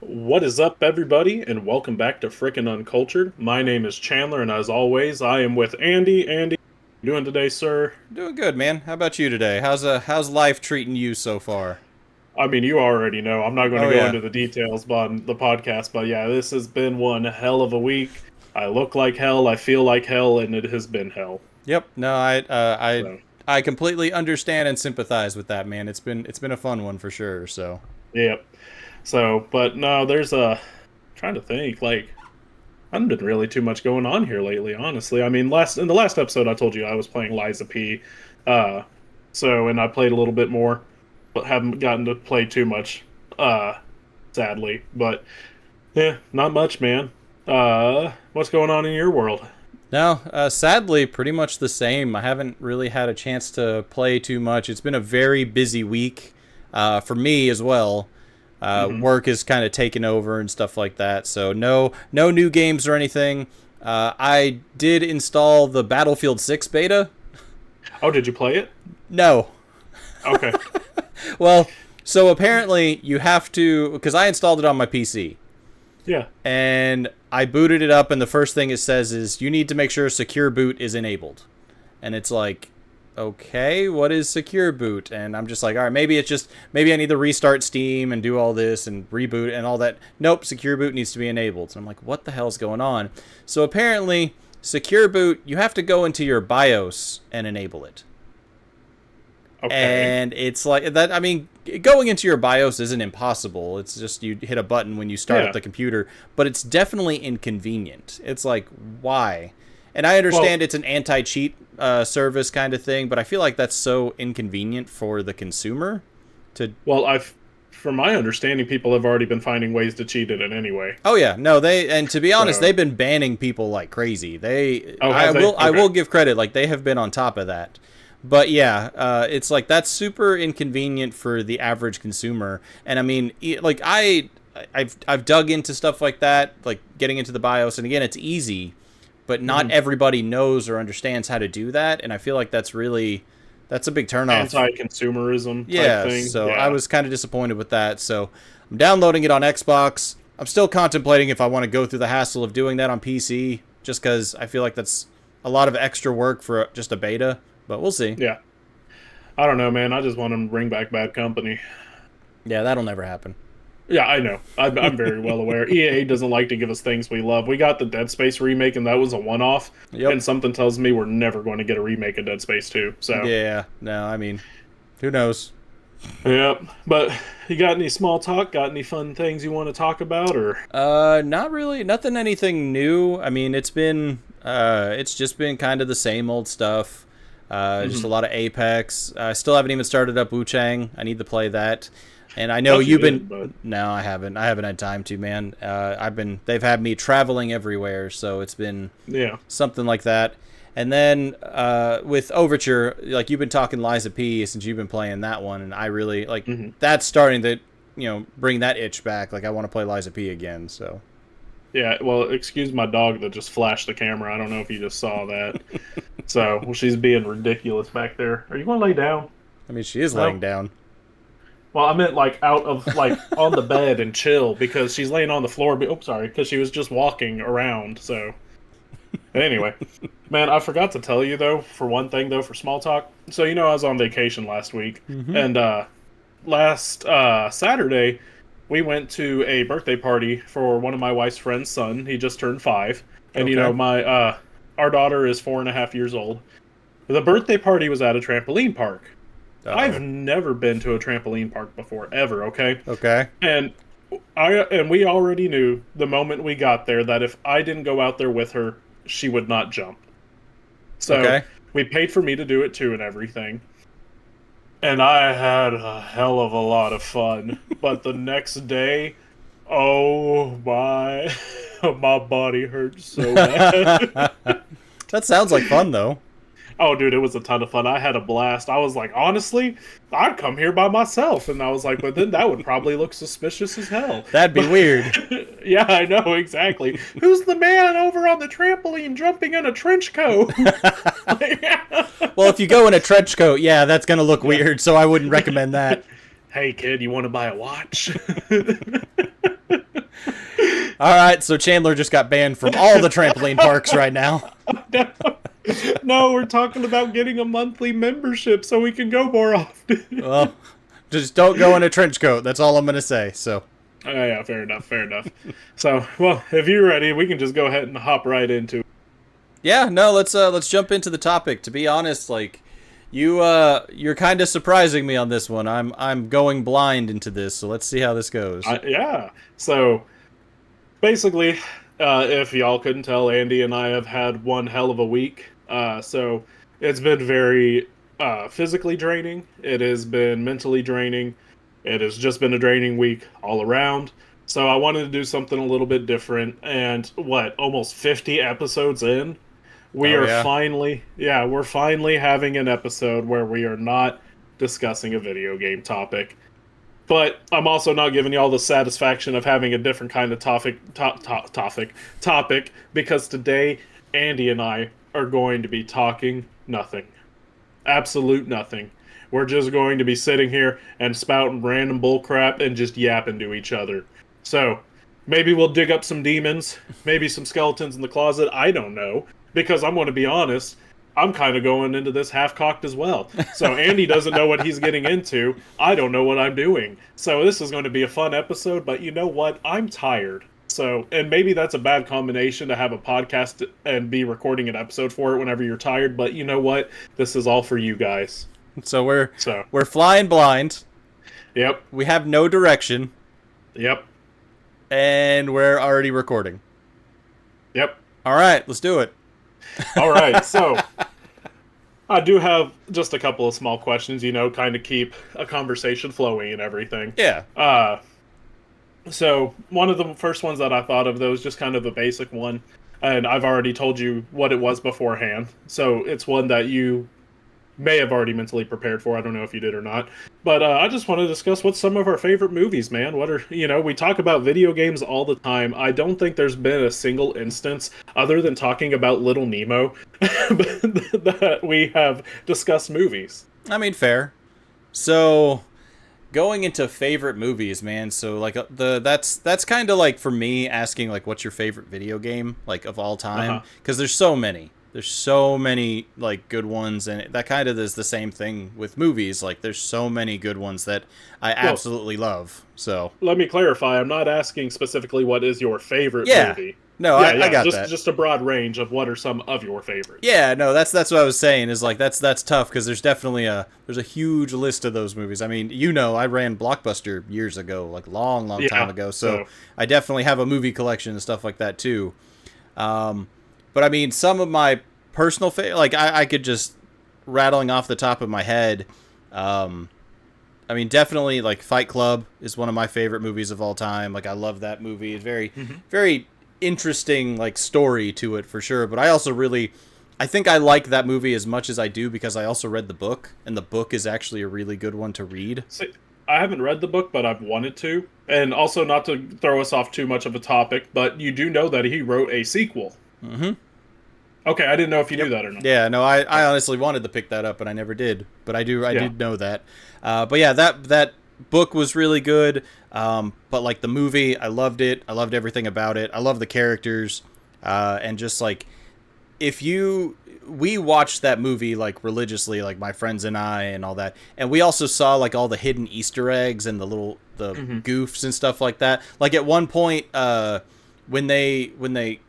What is up, everybody, and welcome back to Freakin Uncultured. My name is Chandler, and as always, I am with Andy. Andy, how you doing today, sir? Doing good, man. How about you today? How's life treating you so far? I mean, you already know. I'm not going to Oh go yeah. into the details on the podcast, but yeah, this has been one hell of a week. I look like hell, I feel like hell, and it has been hell. Yep. No, So, I completely understand and sympathize with that, man. It's been a fun one for sure. So yep. So, but no, there's a trying to think. Like, I haven't been really too much going on here lately, honestly. I mean, last in the last episode, I told you I was playing Liza P. Uh, and I played a little bit more, but haven't gotten to play too much, uh, sadly. But yeah, not much, man. What's going on in your world? now, sadly, pretty much the same. I haven't really had a chance to play too much. It's been a very busy week for me as well. Hmm. Work is kind of taken over and stuff like that. So no new games or anything. I did install the Battlefield 6 beta. Oh, did you play it? No. Okay. Well, so apparently you have to, because I installed it on my PC Yeah. and I booted it up, and the first thing it says is you need to make sure secure boot is enabled. And it's like, okay, what is secure boot? And I'm just like, all right, maybe I need to restart Steam and do all this and reboot and all that. Nope, secure boot needs to be enabled. So I'm like, what the hell's going on? So apparently, secure boot, you have to go into your BIOS and enable it. Okay. And it's like that. I mean, going into your BIOS isn't impossible. It's just you hit a button when you start up Yeah. the computer, but it's definitely inconvenient. It's like, why? And I Well, understand it's an anti-cheat service kind of thing, but I feel like that's so inconvenient for the consumer to. I've, from my understanding, people have already been finding ways to cheat at it anyway. Oh yeah, no, and to be honest, So, they've been banning people like crazy. oh, have they? I Okay. will give credit, like they have been on top of that. But yeah, it's like that's super inconvenient for the average consumer. And I mean, like I've dug into stuff like that, like getting into the BIOS, and again, it's easy, but not Hmm. everybody knows or understands how to do that. And I feel like that's a big turnoff. Anti-consumerism type Yeah, thing. so I Yeah. was kind of disappointed with that. So I'm downloading it on Xbox. I'm still contemplating if I want to go through the hassle of doing that on PC, just because I feel like that's a lot of extra work for just a beta. But we'll see. Yeah. I don't know, man. I just want them to bring back Bad Company. Yeah, that'll never happen. Yeah, I know. I'm very well aware. EA doesn't like to give us things we love. We got the Dead Space remake, and that was a one-off. Yep. And something tells me we're never going to get a remake of Dead Space 2. So, Yeah. No, I mean, who knows? yep. But you got any small talk? Got any fun things you want to talk about? Or Not really. Nothing. Anything new. I mean, it's just been kind of the same old stuff. Just a Mhm. lot of Apex. I still haven't even started up Wu Chang. I need to play that. And I know thought you you've did, been. but No, I haven't. I haven't had time to, man. I've been. They've had me traveling everywhere, so it's been yeah. something like that. And then with Overture, like you've been talking Liza P since you've been playing that one, and I really like Hmm. that's starting to bring that itch back. Like I want to play Liza P again. So Yeah, well, excuse my dog that just flashed the camera. I don't know if you just saw that. So, well, she's being ridiculous back there. Are you going to lay down? I mean, she is laying No. down. Well, I meant like out of like on the bed and chill because she's laying on the floor. Oh, sorry, because she was just walking around. So, anyway, man, I forgot to tell you though. For one thing though, for small talk. So I was on vacation last week, Mm-hmm. and last Saturday we went to a birthday party for one of my wife's friend's son. He just turned 5, and Okay. my our daughter is 4.5 years old. The birthday party was at a trampoline park. I've Uh-oh. never been to a trampoline park before, ever, okay? Okay. And we already knew the moment we got there that if I didn't go out there with her, she would not jump. So Okay. we paid for me to do it too and everything. And I had a hell of a lot of fun. But the next day, oh my, my body hurt so bad. That sounds like fun though. Oh, dude, it was a ton of fun. I had a blast. I was like, honestly, I'd come here by myself. And I was like, but then that would probably look suspicious as hell. That'd be weird. Yeah, I know, exactly. Who's the man over on the trampoline jumping in a trench coat? Well, if you go in a trench coat, yeah, that's gonna look weird. So I wouldn't recommend that. Hey, kid, you want to buy a watch? All right, so Chandler just got banned from all the trampoline parks right now. No, no, we're talking about getting a monthly membership so we can go more often. Well, just don't go in a trench coat. That's all I'm going to say. So, Oh, yeah, fair enough, fair enough. So, well, if you're ready, we can just go ahead and hop right into it. yeah, no, let's jump into the topic. To be honest, like you're kind of surprising me on this one. I'm going blind into this, so let's see how this goes. Yeah. So, basically, if y'all couldn't tell, Andy and I have had one hell of a week. So, it's been very physically draining. It has been mentally draining. It has just been a draining week all around. So, I wanted to do something a little bit different. And almost 50 episodes in? We Oh, are yeah. we're finally having an episode where we are not discussing a video game topic. But I'm also not giving y'all the satisfaction of having a different kind of topic because today Andy and I are going to be talking nothing. Absolute nothing. We're just going to be sitting here and spouting random bullcrap and just yapping to each other. So, maybe we'll dig up some demons, maybe some skeletons in the closet, I don't know. Because I'm going to be honest, I'm kind of going into this half-cocked as well. So Andy doesn't know what he's getting into. I don't know what I'm doing. So this is going to be a fun episode, but you know what? I'm tired. So, and maybe that's a bad combination to have a podcast and be recording an episode for it whenever you're tired, but you know what? This is all for you guys. So we're So, we're flying blind. yep, We have no direction, yep, and we're already recording. yep. All right, let's do it. All right, so I do have just a couple of small questions, kind of keep a conversation flowing and everything. Yeah. So one of the first ones that I thought of, though, is just kind of a basic one, and I've already told you what it was beforehand. So it's one that you may have already mentally prepared for. I don't know if you did or not. But I just want to discuss what's some of our favorite movies, man. What are, we talk about video games all the time. I don't think there's been a single instance, other than talking about Little Nemo, that we have discussed movies. I mean, fair. So, going into favorite movies, man. So, like, that's kind of like for me asking like, what's your favorite video game like of all time? Because there's so many. There's so many like good ones, and that kind of is the same thing with movies. Like, there's so many good ones that I absolutely love. So let me clarify. I'm not asking specifically what is your favorite movie. No, I got that. Just a broad range of what are some of your favorites. Yeah, no, that's what I was saying. Is like that's tough because there's definitely there's a huge list of those movies. I mean, I ran Blockbuster years ago, like long time ago. So I definitely have a movie collection and stuff like that too. But I mean, some of my personal like I could just rattling off the top of my head. I mean, definitely like Fight Club is one of my favorite movies of all time. Like, I love that movie. It's very interesting like story to it for sure. But I also I think I like that movie as much as I do because I also read the book, and the book is actually a really good one to read. See, I haven't read the book, but I've wanted to. And also, not to throw us off too much of a topic, but you do know that he wrote a sequel. Mm-hmm. Okay, I didn't know if you knew that or not. Yeah, no, I honestly wanted to pick that up, but I never did. But I did know that. But yeah, that book was really good. But like the movie, I loved it. I loved everything about it. I love the characters. And just like, we watched that movie like religiously, like my friends and I and all that. And we also saw like all the hidden Easter eggs and the goofs and stuff like that. Like at one point, when they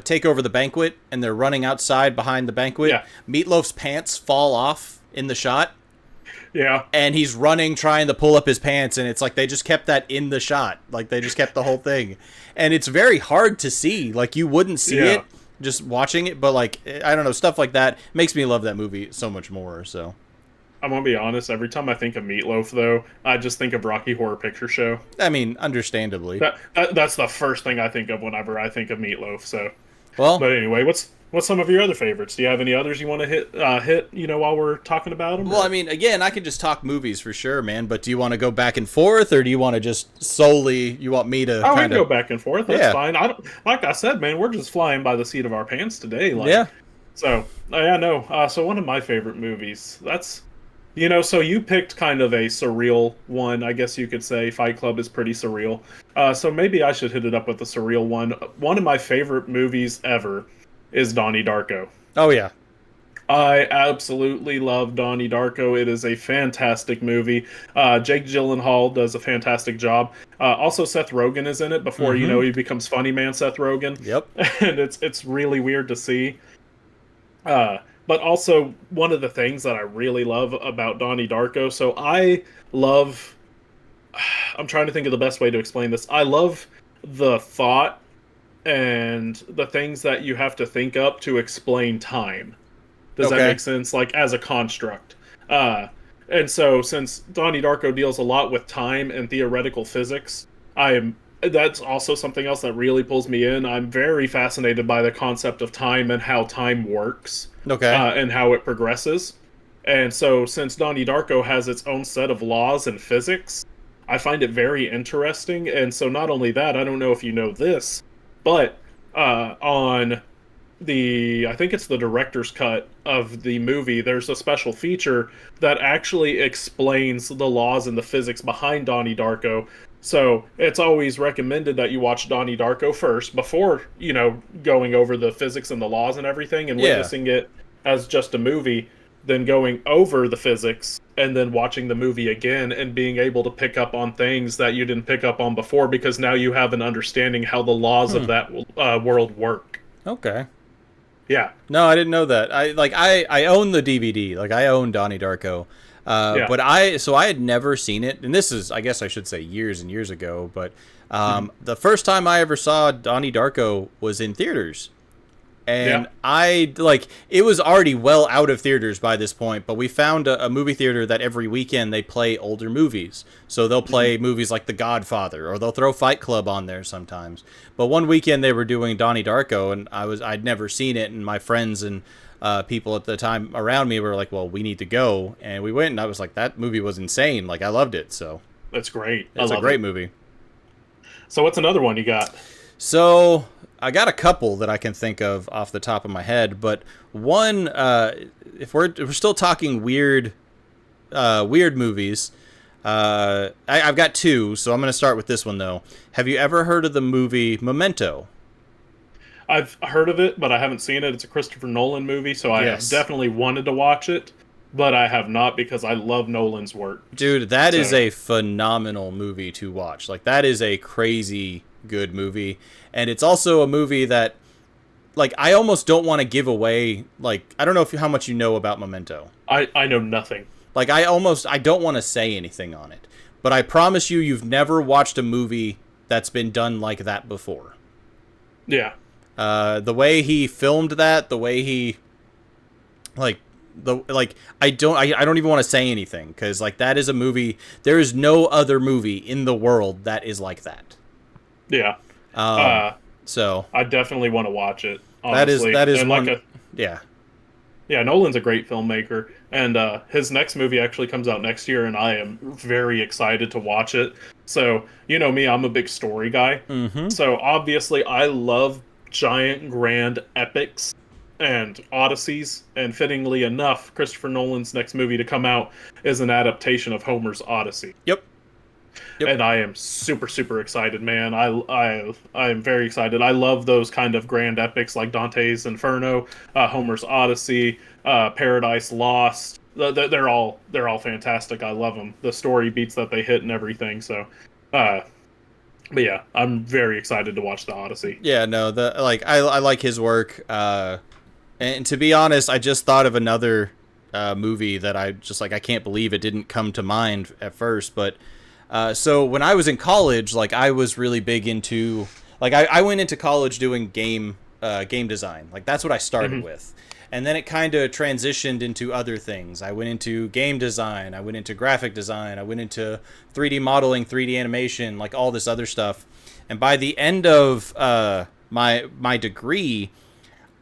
take over the banquet and they're running outside behind the banquet, Meatloaf's pants fall off in the shot. Yeah. And he's running trying to pull up his pants, and it's like they just kept that in the shot. Like, they just kept the whole thing. And it's very hard to see. Like, you wouldn't see it just watching it, but like, I don't know, stuff like that makes me love that movie so much more. So I'm gonna be honest, every time I think of Meatloaf, though, I just think of Rocky Horror Picture Show. I mean, understandably. That's the first thing I think of whenever I think of Meatloaf. So, well, but anyway, what's some of your other favorites? Do you have any others you want to hit? While we're talking about them. Well, I mean, again, I could just talk movies for sure, man. But do you want to go back and forth, or do you want to just solely? You want me to? We can go back and forth. That's fine. Yeah. Like I said, man, we're just flying by the seat of our pants today. Like, yeah. So, yeah, no. So one of my favorite movies. So you picked kind of a surreal one, I guess you could say. Fight Club is pretty surreal. So maybe I should hit it up with a surreal one. One of my favorite movies ever is Donnie Darko. Oh yeah. I absolutely love Donnie Darko. It is a fantastic movie. Jake Gyllenhaal does a fantastic job. Also, Seth Rogen is in it before Mm-hmm. he becomes funny man Seth Rogen, Yep. and it's really weird to see. But also one of the things that I really love about Donnie Darko. So I love. I'm trying to think of the best way to explain this. I love the thought and the things that you have to think up to explain time. Does that Okay. make sense? Like as a construct. Uh, and so since Donnie Darko deals a lot with time and theoretical physics, I am that's also something else that really pulls me in. I'm very fascinated by the concept of time and how time works, Okay. and how it progresses. And so since Donnie Darko has its own set of laws and physics, I find it very interesting. And so not only that, I don't know if you know this, but on I think it's the director's cut of the movie, there's a special feature that actually explains the laws and the physics behind Donnie Darko. So it's always recommended that you watch Donnie Darko first before, going over the physics and the laws and everything and Yeah. witnessing it as just a movie, then going over the physics and then watching the movie again and being able to pick up on things that you didn't pick up on before because now you have an understanding how the laws of Hmm. that world work. Okay. Yeah. No, I didn't know that. I own the DVD. Like I own Donnie Darko. Yeah. But I had never seen it, and this is, I guess I should say, years and years ago. But Mhm. the first time I ever saw Donnie Darko was in theaters, Yeah. and it was already well out of theaters by this point, but we found a movie theater that every weekend they play older movies. So they'll Mhm. play movies like The Godfather, or they'll throw Fight Club on there sometimes. But one weekend they were doing Donnie Darko, and I'd never seen it, and my friends and people at the time around me were like, "Well, we need to go," and we went, and I was like, "That movie was insane! Like I loved it." So That's great. I it's a love great it. movie. So what's another one you got? So I got a couple that I can think of off the top of my head, but one, if we're still talking weird movies, I've got two. So I'm going to start with this one though. Have you ever heard of the movie Memento? I've heard of it, but I haven't seen it. It's a Christopher Nolan movie, so I have Yes, definitely wanted to watch it, but I have not because I love Nolan's work. dude, that is So, a phenomenal movie to watch. Like that is a crazy good movie, and it's also a movie that, like, I almost don't want to give away. Like, I don't know if how much you know about Memento. I know nothing. Like I don't want to say anything on it, but I promise you've never watched a movie that's been done like that before. Yeah. The way he filmed that, the way he like I don't even want to say anything because like that is a movie. There is no other movie in the world that is like that. Yeah. Um, Uh so I definitely want to watch it, that is honestly. that is And like one. a Yeah. Yeah, Nolan's a great filmmaker, and his next movie actually comes out next year, and I am very excited to watch it. So, you know me, I'm a big story guy. Mm-hmm. So, obviously, I love giant, grand epics and odysseys, and fittingly enough, Christopher Nolan's next movie to come out is an adaptation of Homer's Odyssey. Yep. Yep. And I am super, super excited, man. I am very excited. I love those kind of grand epics like Dante's Inferno, Homer's Odyssey, Paradise Lost. They're all fantastic. I love them. The story beats that they hit and everything. So, uh, but yeah, I'm very excited to watch the Odyssey. Yeah. No. I like his work. And to be honest, I just thought of another movie that I just like. I can't believe it didn't come to mind at first. But so when I was in college, like I was really big into like I went into college doing game design. Like that's what I started Hmm. with. And then it kind of transitioned into other things. I went into game design. I went into graphic design. I went into 3D modeling, 3D animation, like all this other stuff. And by the end of my degree,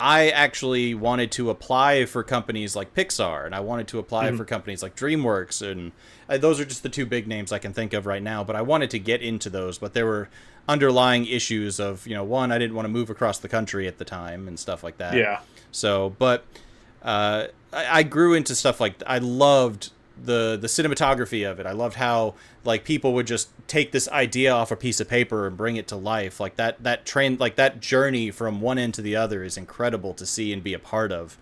I actually wanted to apply for companies like Pixar, and I wanted to apply Hmm. for companies like DreamWorks, and those are just the two big names I can think of right now. But I wanted to get into those, but there were underlying issues of, one, I didn't want to move across the country at the time and stuff like that. Yeah. So, but I grew into stuff like I loved the cinematography of it. I loved how like people would just take this idea off a piece of paper and bring it to life. Like that journey from one end to the other is incredible to see and be a part of.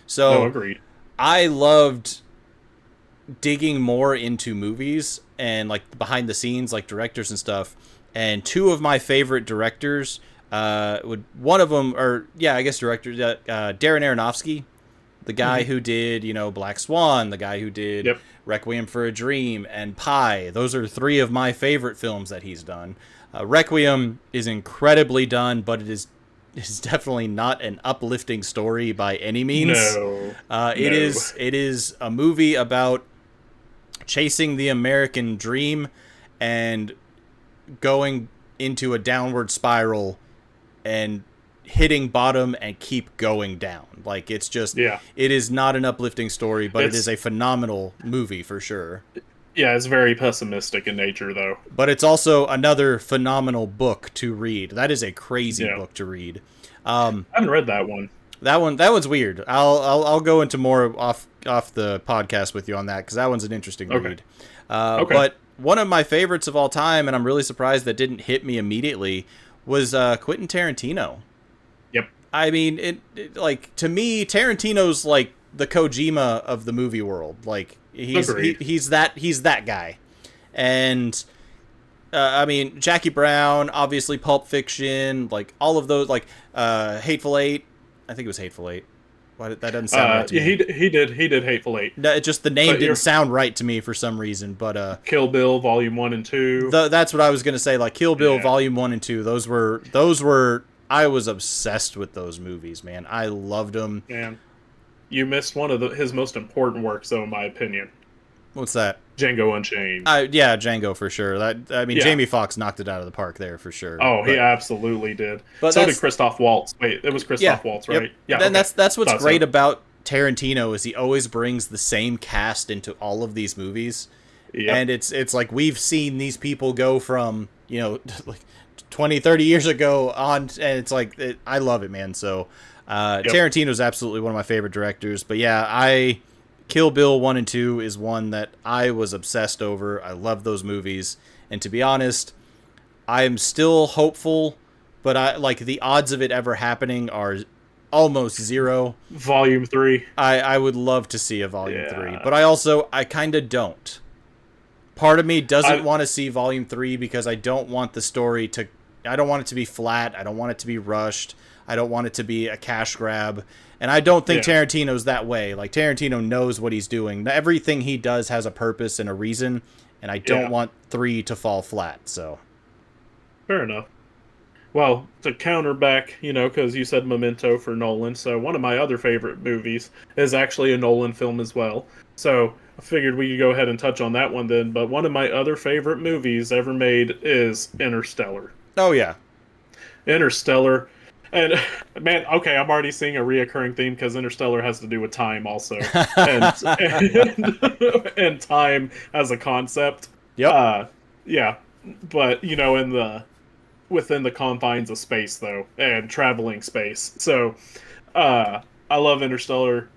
So No, agreed. I loved digging more into movies and like behind the scenes, like directors and stuff. And two of my favorite directors, one of them, or yeah, I guess directors, Darren Aronofsky, the guy who did, Black Swan, the guy who did Yep. Requiem for a Dream and Pi. Those are three of my favorite films that he's done. Requiem is incredibly done, but it is definitely not an uplifting story by any means. No. It is a movie about chasing the American dream and going into a downward spiral and hitting bottom and keep going down. Like it's just, Yeah. it is not an uplifting story, but it It's- is a phenomenal movie for sure. Yeah, it's very pessimistic in nature, though. But it's also another phenomenal book to read. That is a crazy book to read. I haven't read that one. That one's weird. I'll go into more off the podcast with you on that because that one's an interesting read. Okay. But one of my favorites of all time, and I'm really surprised that didn't hit me immediately, was Quentin Tarantino. Yep. I mean, it like to me, Tarantino's like the Kojima of the movie world. Like he's that guy, and I mean Jackie Brown, obviously Pulp Fiction, like all of those, like Hateful Eight. I think it was Hateful Eight. Why that doesn't sound right to me. He did Hateful Eight. No, it just the name But didn't sound right to me for some reason. But Kill Bill Volume 1 and 2. that's what I was gonna say. Like Kill Bill Yeah. Volume 1 and 2. Those were I was obsessed with those movies, man. I loved them. Man, you missed one of his most important works, though, in my opinion. What's that? Django Unchained. Yeah, Django for sure. Yeah. Jamie Foxx knocked it out of the park there for sure. Oh, But- he absolutely did. But So that's- did Christoph Waltz. Wait, it was Christoph Waltz, right? Yep. Yeah. Then okay. that's what's Thought great so. about Tarantino is he always brings the same cast into all of these movies. Yep. And it's like we've seen these people go from, like 20, 30 years ago on, and it's like I love it, man. So Tarantino's absolutely one of my favorite directors. But yeah, Kill Bill 1 and 2 is one that I was obsessed over. I love those movies. And to be honest, I'm still hopeful, but I like the odds of it ever happening are almost zero. Volume 3. I would love to see a volume Yeah. 3, but I kind of don't. Part of me doesn't want to see volume 3 because I don't want the story I don't want it to be flat. I don't want it to be rushed. I don't want it to be a cash grab. And I don't think Tarantino's that way. Like Tarantino knows what he's doing. Everything he does has a purpose and a reason, and I don't want 3 to fall flat. So Fair enough. Well, to counter back, because you said Memento for Nolan, so one of my other favorite movies is actually a Nolan film as well. So I figured we could go ahead and touch on that one then. But one of my other favorite movies ever made is Interstellar. oh yeah. Interstellar. And, man, okay, I'm already seeing a reoccurring theme because Interstellar has to do with time also. and time as a concept. Yep. Yeah. But, within the confines of space, though, and traveling space. So, I love Interstellar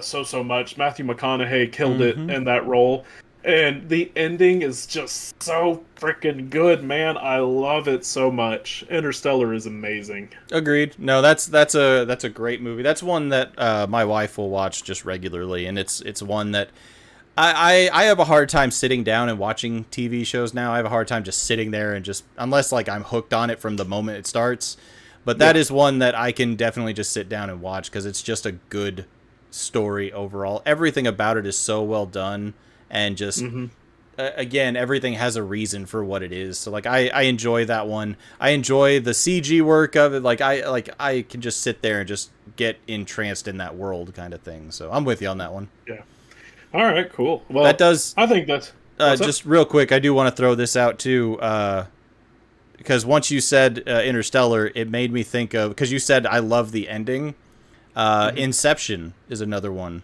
so much. Matthew McConaughey killed it in that role. And the ending is just so freaking good, man. I love it so much. Interstellar is amazing. Agreed. No, that's a great movie. That's one that my wife will watch just regularly, and it's one that I have a hard time sitting down and watching TV shows now. I have a hard time just sitting there and just unless like I'm hooked on it from the moment it starts. But that is one that I can definitely just sit down and watch because it's just a good story overall. Everything about it is so well done. And just, again, everything has a reason for what it is. So, like, I enjoy that one. I enjoy the CG work of it. I can just sit there and just get entranced in that world kind of thing. So, I'm with you on that one. Yeah. All right, cool. Well, that does... I think that's... just real quick, I do want to throw this out, too, because once you said Interstellar, it made me think of... Because you said, I love the ending. Inception is another one.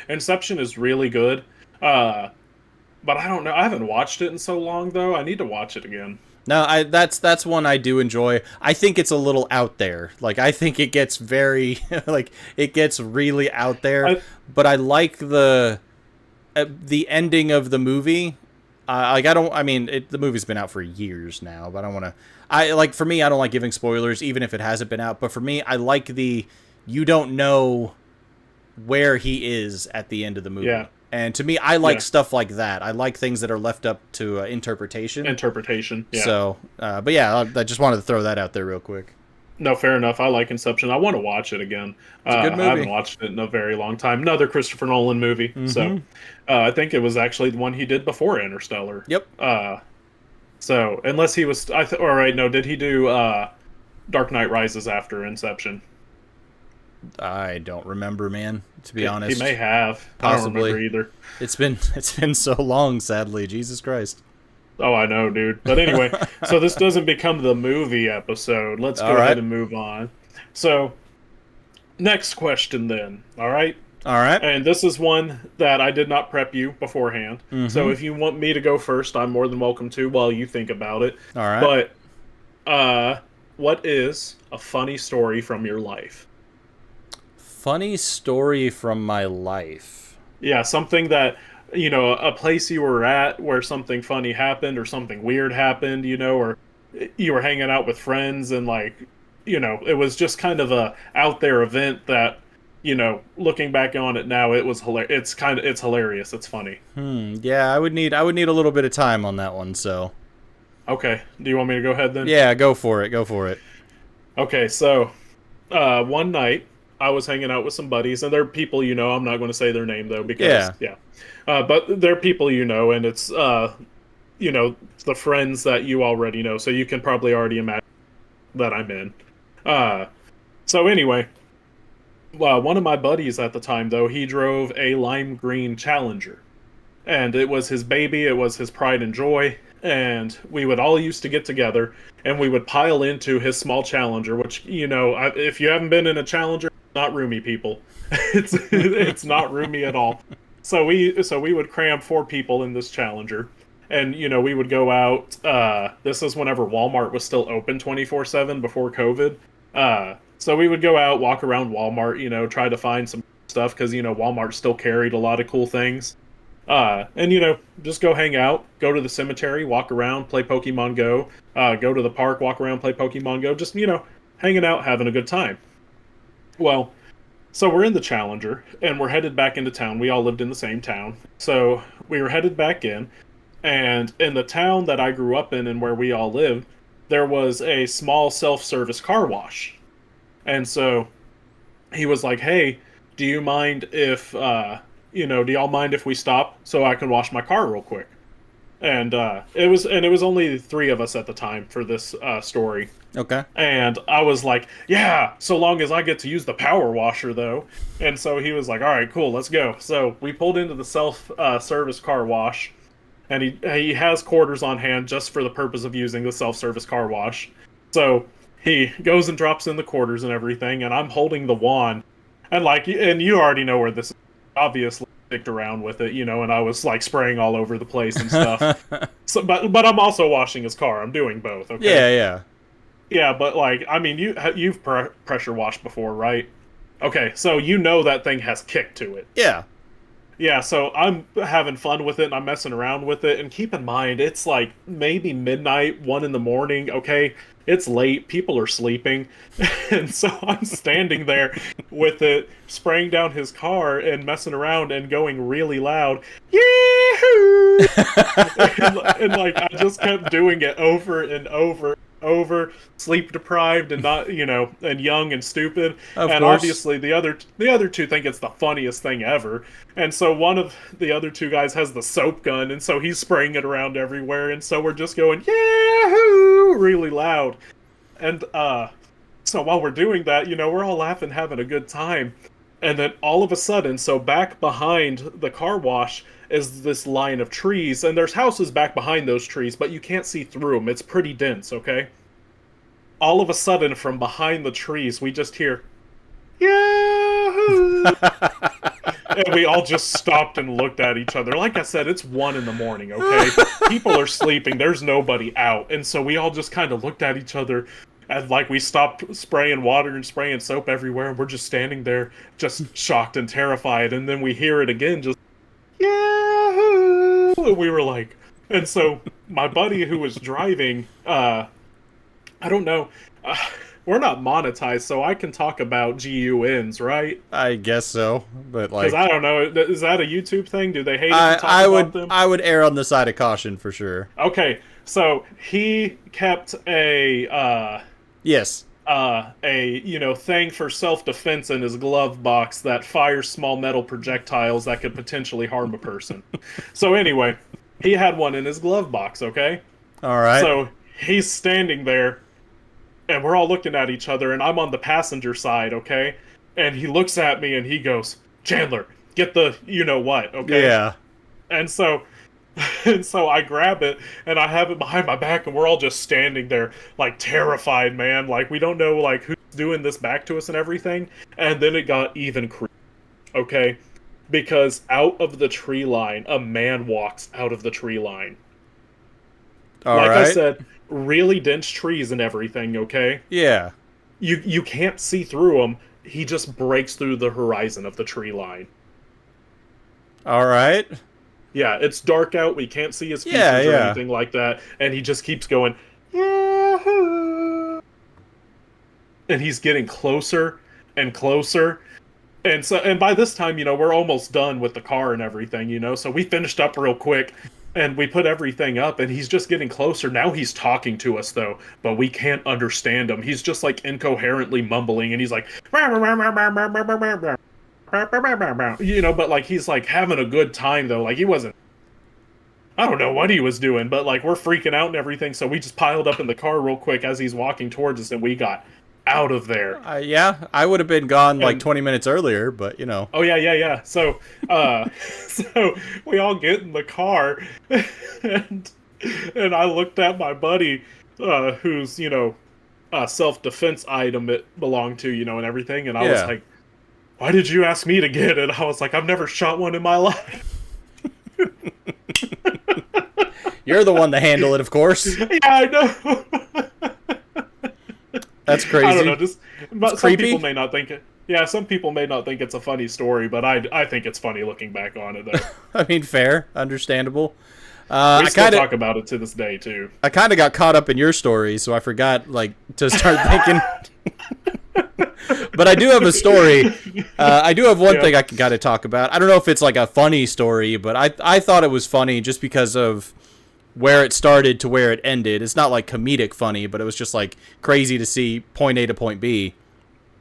Inception is really good. But I don't know. I haven't watched it in so long, though. I need to watch it again. No, that's one I do enjoy. I think it's a little out there. Like I think it gets very like it gets really out there. But I like the the ending of the movie. Like I don't. I mean, the movie's been out for years now, but I don't want to. I like for me, I don't like giving spoilers, even if it hasn't been out. But for me, I like the you don't know where he is at the end of the movie. Yeah. And to me, I like Yeah. stuff like that. I like things that are left up to interpretation. Interpretation. Yeah. So, but yeah, I just wanted to throw that out there real quick. No, fair enough. I like Inception. I want to watch it again. It's a good I haven't movie. watched it in a very long time. Another Christopher Nolan movie. So Mm-hmm. I think it was actually the one he did before Interstellar. Yep. So unless he was, all right, no, did he do Dark Knight Rises after Inception? I don't remember, man. To be He honest, may have. Possibly. I don't remember either. it's been so long. Sadly, Jesus Christ. Oh, I know, dude. But anyway, so this doesn't become the movie episode. Let's go All right. ahead and move on. So, next question then. All right. All right. And this is one that I did not prep you beforehand. Mm-hmm. So if you want me to go first, I'm more than welcome to while you think about it. All right. But what is a funny story from your life? Funny story from my life. Yeah, something that, a place you were at where something funny happened or something weird happened, or you were hanging out with friends and it was just kind of a out there event that, looking back on it now, it was hilarious. It's hilarious. It's funny. Yeah, I would need a little bit of time on that one. So. Okay. Do you want me to go ahead then? Yeah, go for it. Go for it. Okay, so one night I was hanging out with some buddies, and they're people I'm not going to say their name though because yeah. But they're people and it's the friends that you already know, so you can probably already imagine that I'm in. So anyway, one of my buddies at the time though, he drove a lime green Challenger, and it was his baby, it was his pride and joy. And we would all used to get together, and we would pile into his small Challenger, which if you haven't been in a Challenger, it's not roomy, people. It's not roomy at all. So we would cram 4 people in this Challenger, and we would go out. This is whenever Walmart was still open 24/7 before COVID. So we would go out, walk around Walmart, try to find some stuff because Walmart still carried a lot of cool things. And just go hang out, go to the cemetery, walk around, play Pokemon Go, go to the park, walk around, play Pokemon Go, just, hanging out, having a good time. Well, so we're in the Challenger, and we're headed back into town. We all lived in the same town. So we were headed back in, and in the town that I grew up in and where we all lived, there was a small self-service car wash. And so he was like, hey, do you mind if, do y'all mind if we stop so I can wash my car real quick? And it was only 3 of us at the time for this story. Okay. And I was like, yeah, so long as I get to use the power washer though. And so he was like, all right, cool, let's go. So we pulled into the self-service car wash, and he has quarters on hand just for the purpose of using the self-service car wash. So he goes and drops in the quarters and everything, and I'm holding the wand. And you already know where this is. Obviously sticked around with it, and I was like spraying all over the place and stuff. So, but I'm also washing his car. I'm doing both. Okay. Yeah. Yeah, but I mean, you've pressure washed before, right? Okay, so that thing has kick to it. Yeah. Yeah, so I'm having fun with it, and I'm messing around with it, and keep in mind, it's like maybe midnight, 1 in the morning, okay? It's late, people are sleeping, and so I'm standing there with it, spraying down his car, and messing around, and going really loud, yahoo! and I just kept doing it over and over, sleep deprived and not, and young and stupid. Of and course. Obviously the other 2 think it's the funniest thing ever. And so one of the other 2 guys has the soap gun, and so he's spraying it around everywhere, and so we're just going, yahoo! Really loud. And so while we're doing that, we're all laughing, having a good time. And then all of a sudden, so back behind the car wash is this line of trees, and there's houses back behind those trees, but you can't see through them. It's pretty dense, okay? All of a sudden, from behind the trees, we just hear, Yahoo! And we all just stopped and looked at each other. Like I said, it's 1 in the morning, okay? People are sleeping. There's nobody out. And so we all just kind of looked at each other, and we stopped spraying water and spraying soap everywhere, and we're just standing there, just shocked and terrified. And then we hear it again, just, yeah. what we were like. And so my buddy who was driving, I don't know, we're not monetized, so I can talk about GUNs, right? I guess so, but Because like, I don't know, is that a YouTube thing? Do they hate if you talk about them? I would err on the side of caution for sure. Okay, so he kept Yes. thing for self-defense in his glove box that fires small metal projectiles that could potentially harm a person. So anyway, he had one in his glove box, okay? All right. So he's standing there, and we're all looking at each other, and I'm on the passenger side, okay? And he looks at me and he goes, Chandler, get the you-know-what, okay? Yeah. And so I grab it and I have it behind my back and we're all just standing there like terrified, man. Like we don't know like who's doing this back to us and everything. And then it got even creepy, okay? Because out of the tree line, a man walks out of the tree line. All like right. I said, really dense trees and everything, okay? Yeah. You can't see through them. He just breaks through the horizon of the tree line. All right. Yeah, it's dark out. We can't see his features or anything like that. And he just keeps going, Yahoo! And he's getting closer and closer. And by this time, we're almost done with the car and everything, So we finished up real quick and we put everything up and he's just getting closer. Now he's talking to us though, but we can't understand him. He's just like incoherently mumbling and he's like, but like he's like having a good time though. Like he wasn't, I don't know what he was doing, but like we're freaking out and everything. So we just piled up in the car real quick as he's walking towards us and we got out of there. Yeah, I would have been gone like 20 minutes earlier, but Oh yeah. So, so we all get in the car and I looked at my buddy, whose, self-defense item it belonged to, and everything. And I was like, why did you ask me to get it? I was like, I've never shot one in my life. You're the one to handle it, of course. Yeah, I know. That's crazy. I don't know. But some people may not think it. Yeah, some people may not think it's a funny story, but I think it's funny looking back on it. Though. I mean, fair, understandable. We still talk about it to this day too. I kind of got caught up in your story, so I forgot to start thinking. But I do have a story. I do have one thing I got to talk about. I don't know if it's like a funny story, but I thought it was funny just because of where it started to where it ended. It's not like comedic funny, but it was just like crazy to see point A to point B.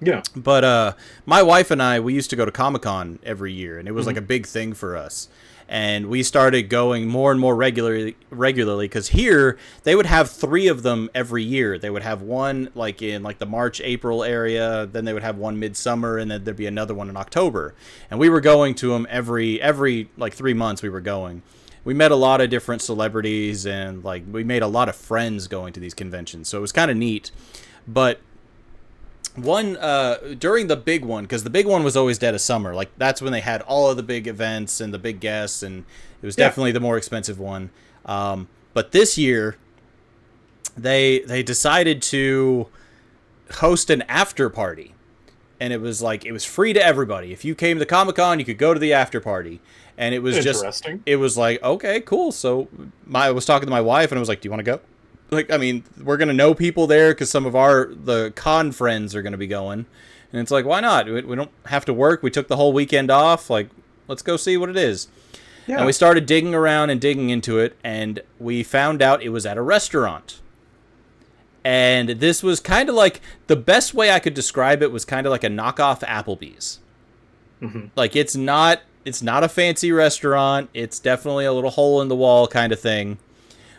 Yeah. But my wife and I, we used to go to Comic-Con every year, and it was like a big thing for us. And we started going more and more regularly because here they would have 3 of them every year. They would have one like in like the March, April area, then they would have one midsummer, and then there'd be another one in October. And we were going to them every like 3 months. We were going. We met a lot of different celebrities, and like we made a lot of friends going to these conventions. So it was kind of neat. But one during the big one, because the big one was always dead of summer, like that's when they had all of the big events and the big guests, and it was definitely the more expensive one. But this year they decided to host an after party, and it was free to everybody. If you came to Comic-Con, you could go to the after party, and it was it was like, okay, cool. So I was talking to my wife and I was like, do you want to go? Like, I mean, we're going to know people there because some of the con friends are going to be going. And it's like, why not? We don't have to work. We took the whole weekend off. Like, let's go see what it is. Yeah. And we started digging around and digging into it. And we found out it was at a restaurant. And this was kind of like, the best way I could describe it was kind of like a knockoff Applebee's. Mm-hmm. Like, it's not a fancy restaurant. It's definitely a little hole in the wall kind of thing.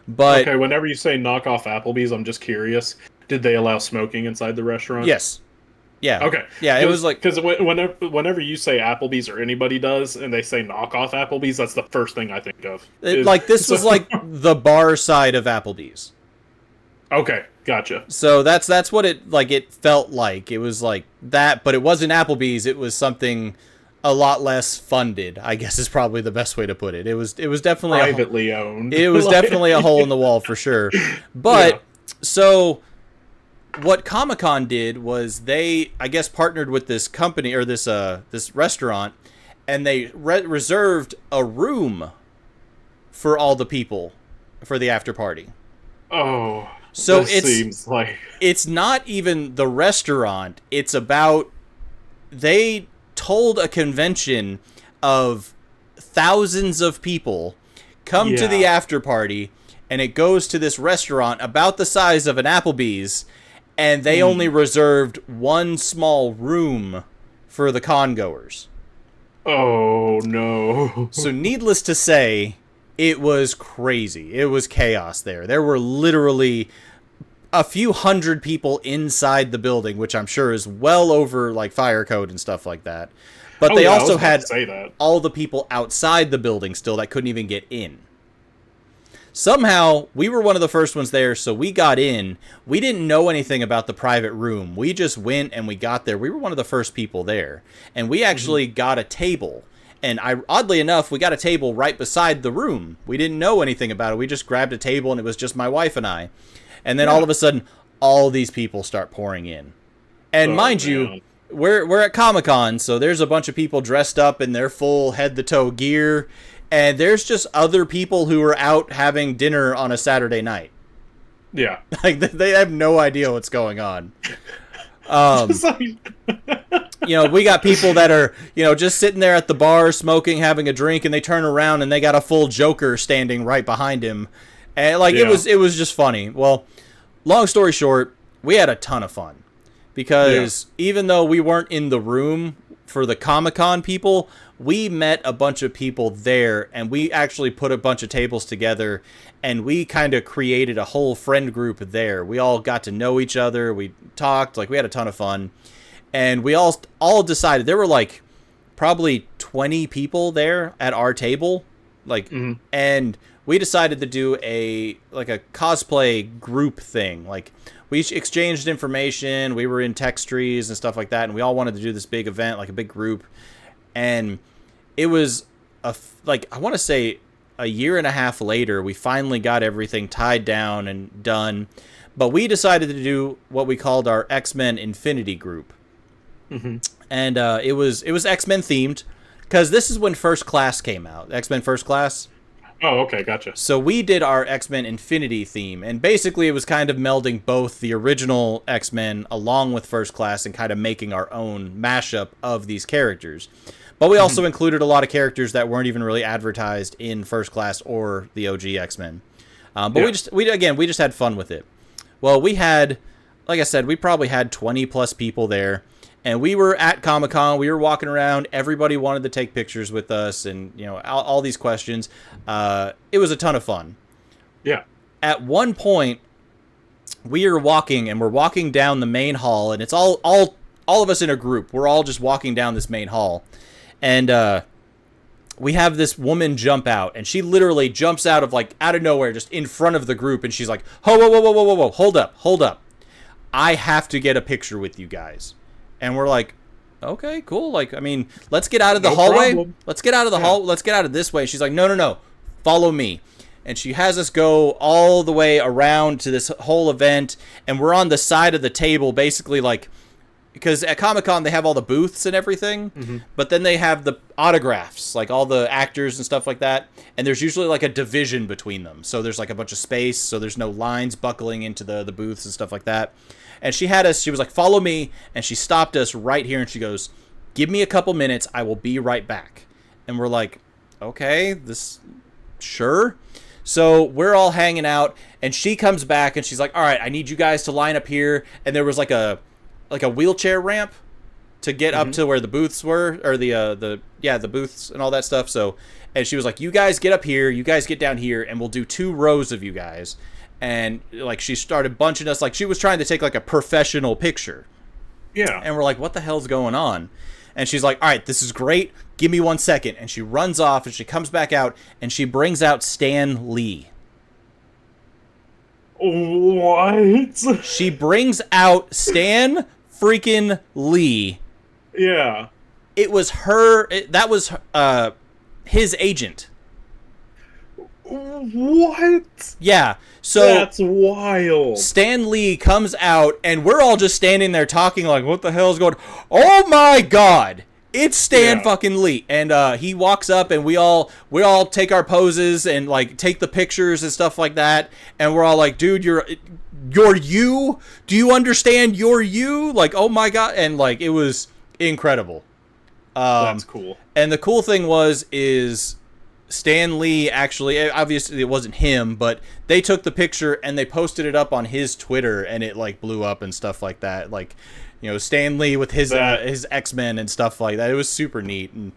But okay, whenever you say knockoff Applebee's, I'm just curious. Did they allow smoking inside the restaurant? Yes. Yeah. Okay. Yeah, it was like... Because whenever you say Applebee's or anybody does, and they say knockoff Applebee's, that's the first thing I think of. This was like the bar side of Applebee's. Okay, gotcha. So that's what it felt like. It was like that, but it wasn't Applebee's. It was something a lot less funded, I guess is probably the best way to put it. It was definitely privately owned. It was definitely a hole in the wall for sure. But so what Comic-Con did was they, I guess, partnered with this company or this restaurant, and they reserved a room for all the people for the after party. Oh, So this seems like it's not even the restaurant. It's about, they told a convention of thousands of people come to the after party, and it goes to this restaurant about the size of an Applebee's, and they only reserved one small room for the con-goers. Oh, no. So needless to say, it was crazy. It was chaos there. There were literally a few hundred people inside the building, which I'm sure is well over like fire code and stuff like that. But they also had all the people outside the building still that couldn't even get in. Somehow, we were one of the first ones there, so we got in. We didn't know anything about the private room. We just went and we got there. We were one of the first people there. And we actually got a table. And oddly enough, we got a table right beside the room. We didn't know anything about it. We just grabbed a table, and it was just my wife and I. And then all of a sudden, all these people start pouring in. And mind you, we're at Comic-Con, so there's a bunch of people dressed up in their full head-to-toe gear. And there's just other people who are out having dinner on a Saturday night. Yeah. Like, they have no idea what's going on. You know, we got people that are, you know, just sitting there at the bar, smoking, having a drink, and they turn around and they got a full Joker standing right behind him. And, like, it was just funny. Well, long story short, we had a ton of fun. Because even though we weren't in the room for the Comic-Con people, we met a bunch of people there, and we actually put a bunch of tables together, and we kind of created a whole friend group there. We all got to know each other. We talked. Like, we had a ton of fun. And we all decided, there were like probably 20 people there at our table. Like, and we decided to do a cosplay group thing. Like, we exchanged information. We were in text trees and stuff like that. And we all wanted to do this big event, like a big group. And it was I want to say a year and a half later, we finally got everything tied down and done. But we decided to do what we called our X-Men Infinity group. And it was X-Men themed, because this is when First Class came out. X-Men First Class. Oh, okay, gotcha. So we did our X-Men Infinity theme, and basically it was kind of melding both the original X-Men along with First Class and kind of making our own mashup of these characters. But we also included a lot of characters that weren't even really advertised in First Class or the OG X-Men. But we just had fun with it. Well, we had, like I said, we probably had 20 plus people there. And we were at Comic-Con. We were walking around. Everybody wanted to take pictures with us, and you know, all these questions. It was a ton of fun. Yeah. At one point, we are walking, and we're walking down the main hall, and it's all of us in a group. We're all just walking down this main hall, and we have this woman jump out, and she literally jumps out of nowhere, just in front of the group, and she's like, "Whoa, whoa, whoa, whoa, whoa, whoa, hold up! I have to get a picture with you guys." And we're like, okay, cool. Like, I mean, let's get out of the hallway. Problem. Let's get out of the hall. Let's get out of this way. She's like, no. Follow me. And she has us go all the way around to this whole event. And we're on the side of the table, basically like, because at Comic-Con, they have all the booths and everything. But then they have the autographs, like all the actors and stuff like that. And there's usually like a division between them. So there's like a bunch of space. So there's no lines buckling into the booths and stuff like that. And she was like, follow me. And she stopped us right here. And she goes, give me a couple minutes. I will be right back. And we're like, okay, sure. So we're all hanging out. And she comes back and she's like, all right, I need you guys to line up here. And there was like a wheelchair ramp to get up to where the booths were, or the booths and all that stuff. So, and she was like, you guys get up here, you guys get down here, and we'll do 2 rows of you guys. And like, she started bunching us, like she was trying to take like a professional picture. Yeah. And we're like, what the hell's going on? And she's like, all right, this is great. Give me 1 second. And she runs off and she comes back out and she brings out Stan Lee. What? She brings out Stan freaking Lee. Yeah. It was her. That was his agent. What? Yeah. So that's wild. Stan Lee comes out, and we're all just standing there talking like, what the hell is going on? Oh my God. It's Stan Yeah. fucking Lee, and he walks up, and we all take our poses and like take the pictures and stuff like that, and we're all like, dude, you're you. Do you understand? You're you. Like, oh my god, and like it was incredible. That's cool. And the cool thing is Stan Lee actually, obviously it wasn't him, but they took the picture and they posted it up on his Twitter, and it like blew up and stuff like that. Like, you know, Stan Lee with his X-Men and stuff like that. It was super neat and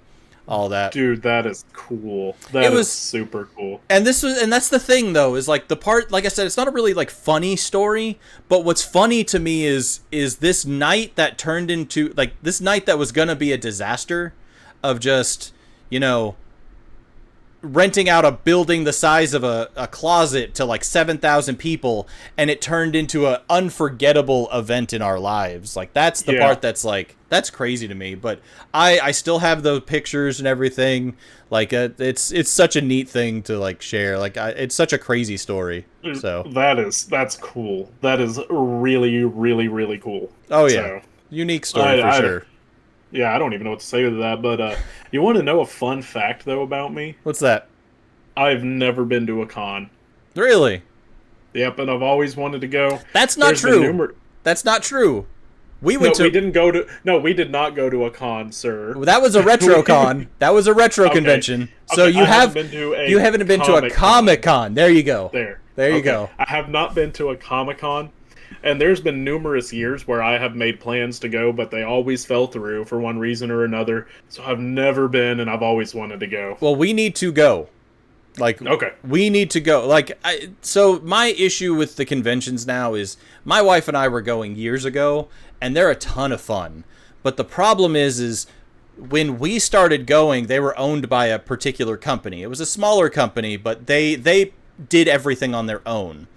all that. Dude, that is cool. That is super cool. And that's the thing though, is like the part, like I said, it's not a really like funny story, but what's funny to me is this night that turned into like this night that was gonna be a disaster of just, you know, renting out a building the size of a closet to like 7,000 people, and it turned into an unforgettable event in our lives. Like that's the part that's like, that's crazy to me, but I still have those pictures and everything. Like it's such a neat thing to like share. Like it's such a crazy story. So that's cool. That is really, really, really cool. Oh yeah. So, unique story for sure. Yeah, I don't even know what to say to that, but you want to know a fun fact, though, about me? What's that? I've never been to a con. Really? Yep, and I've always wanted to go. That's not true. That's not true. We went to... we didn't go to... No, we did not go to a con, sir. That was a retro con. That was a retro convention. So you haven't been to a Comic-Con. There you go. There you go. I have not been to a Comic-Con. And there's been numerous years where I have made plans to go, but they always fell through for one reason or another. So I've never been, and I've always wanted to go. Well, we need to go. Like, okay, we need to go. Like, so my issue with the conventions now is my wife and I were going years ago, and they're a ton of fun. But the problem is when we started going, they were owned by a particular company. It was a smaller company, but they did everything on their own.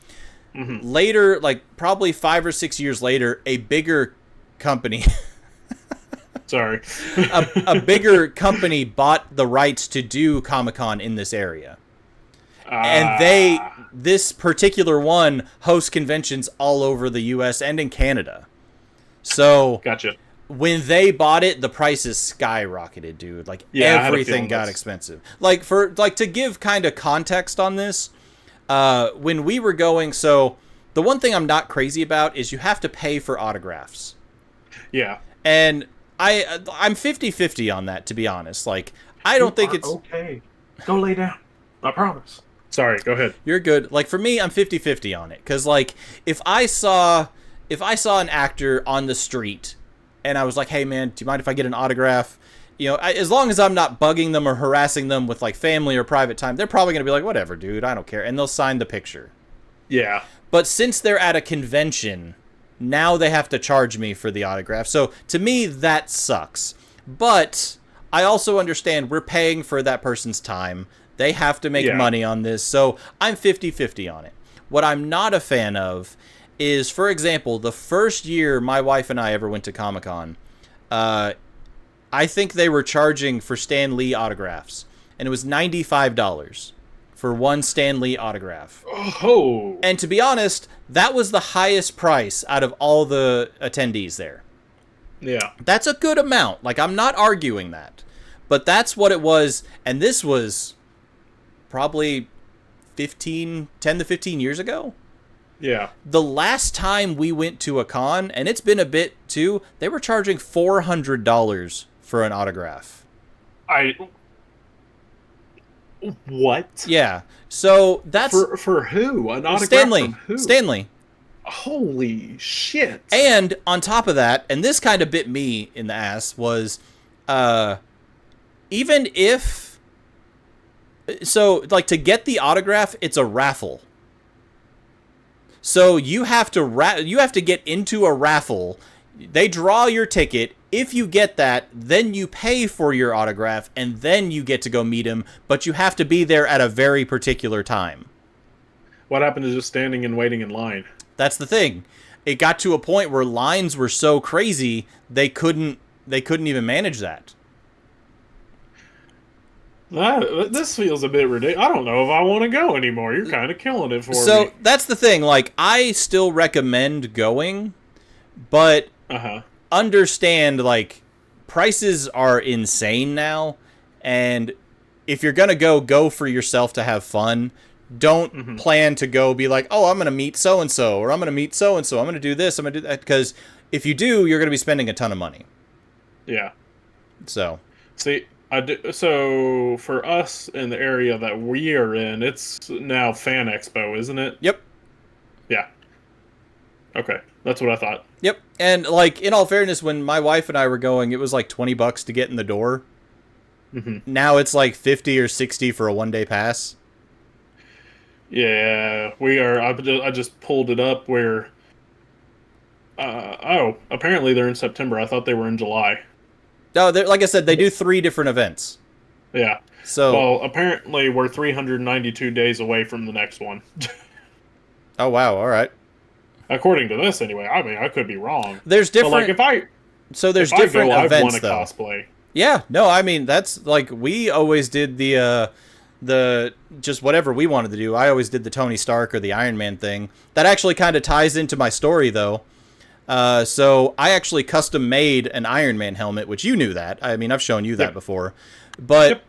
Mm-hmm. Later, like probably 5 or 6 years later, a bigger company sorry a bigger company bought the rights to do Comic-Con in this area. And this particular one hosts conventions all over the US and in Canada. So gotcha. When they bought it, the prices skyrocketed, dude. Like everything got expensive. Like to give kind of context on this, when we were going, so the one thing I'm not crazy about is you have to pay for autographs. Yeah. And I'm 50-50 on that, to be honest. Like, I don't think it's... Okay. Go lay down. I promise. Sorry, go ahead. You're good. Like, for me, I'm 50-50 on it. Because, like, if I saw an actor on the street and I was like, hey, man, do you mind if I get an autograph? You know, as long as I'm not bugging them or harassing them with, like, family or private time, they're probably going to be like, whatever, dude, I don't care. And they'll sign the picture. Yeah. But since they're at a convention, now they have to charge me for the autograph. So, to me, that sucks. But I also understand we're paying for that person's time. They have to make money on this. So, I'm 50-50 on it. What I'm not a fan of is, for example, the first year my wife and I ever went to Comic-Con, I think they were charging for Stan Lee autographs, and it was $95 for one Stan Lee autograph. Oh. And to be honest, that was the highest price out of all the attendees there. Yeah. That's a good amount. Like, I'm not arguing that. But that's what it was, and this was probably 10 to 15 years ago. Yeah. The last time we went to a con, and it's been a bit too, they were charging $400 for an autograph. What? Yeah. So that's for who? An autograph Stanley. from who? Stanley. Holy shit. And on top of that, and this kind of bit me in the ass, was even if so, like, to get the autograph, it's a raffle. So you have to get into a raffle. They draw your ticket. If you get that, then you pay for your autograph, and then you get to go meet him, but you have to be there at a very particular time. What happened to just standing and waiting in line? That's the thing. It got to a point where lines were so crazy, they couldn't even manage that. This feels a bit ridiculous. I don't know if I want to go anymore. You're kind of killing it for me. So that's the thing. Like, I still recommend going, but understand, like, prices are insane now, and if you're gonna go for yourself to have fun. Don't plan to go be like, oh, I'm gonna meet so and so, or I'm gonna meet so and so. I'm gonna do this. I'm gonna do that, because if you do, you're gonna be spending a ton of money. Yeah. So, See, I do, so for us in the area that we are in, it's now Fan Expo, isn't it? yep. Yeah. Okay, that's what I thought. Yep. And like, in all fairness, when my wife and I were going, it was like $20 to get in the door. Now it's like 50 or 60 for a 1-day pass. Yeah, we are. I just pulled it up where. Oh, apparently they're in September. I thought they were in July. No, like I said, they do 3 different events. Yeah. So, well, apparently we're 392 days away from the next one. oh wow, all right. According to this, anyway. I mean, I could be wrong. There's different. But like, there's if different I go, events I've won a though. cosplay. Yeah, no, I mean that's like we always did the just whatever we wanted to do. I always did the Tony Stark or the Iron Man thing. That actually kind of ties into my story though. So I actually custom made an Iron Man helmet, which you knew that. I mean, I've shown you that before. But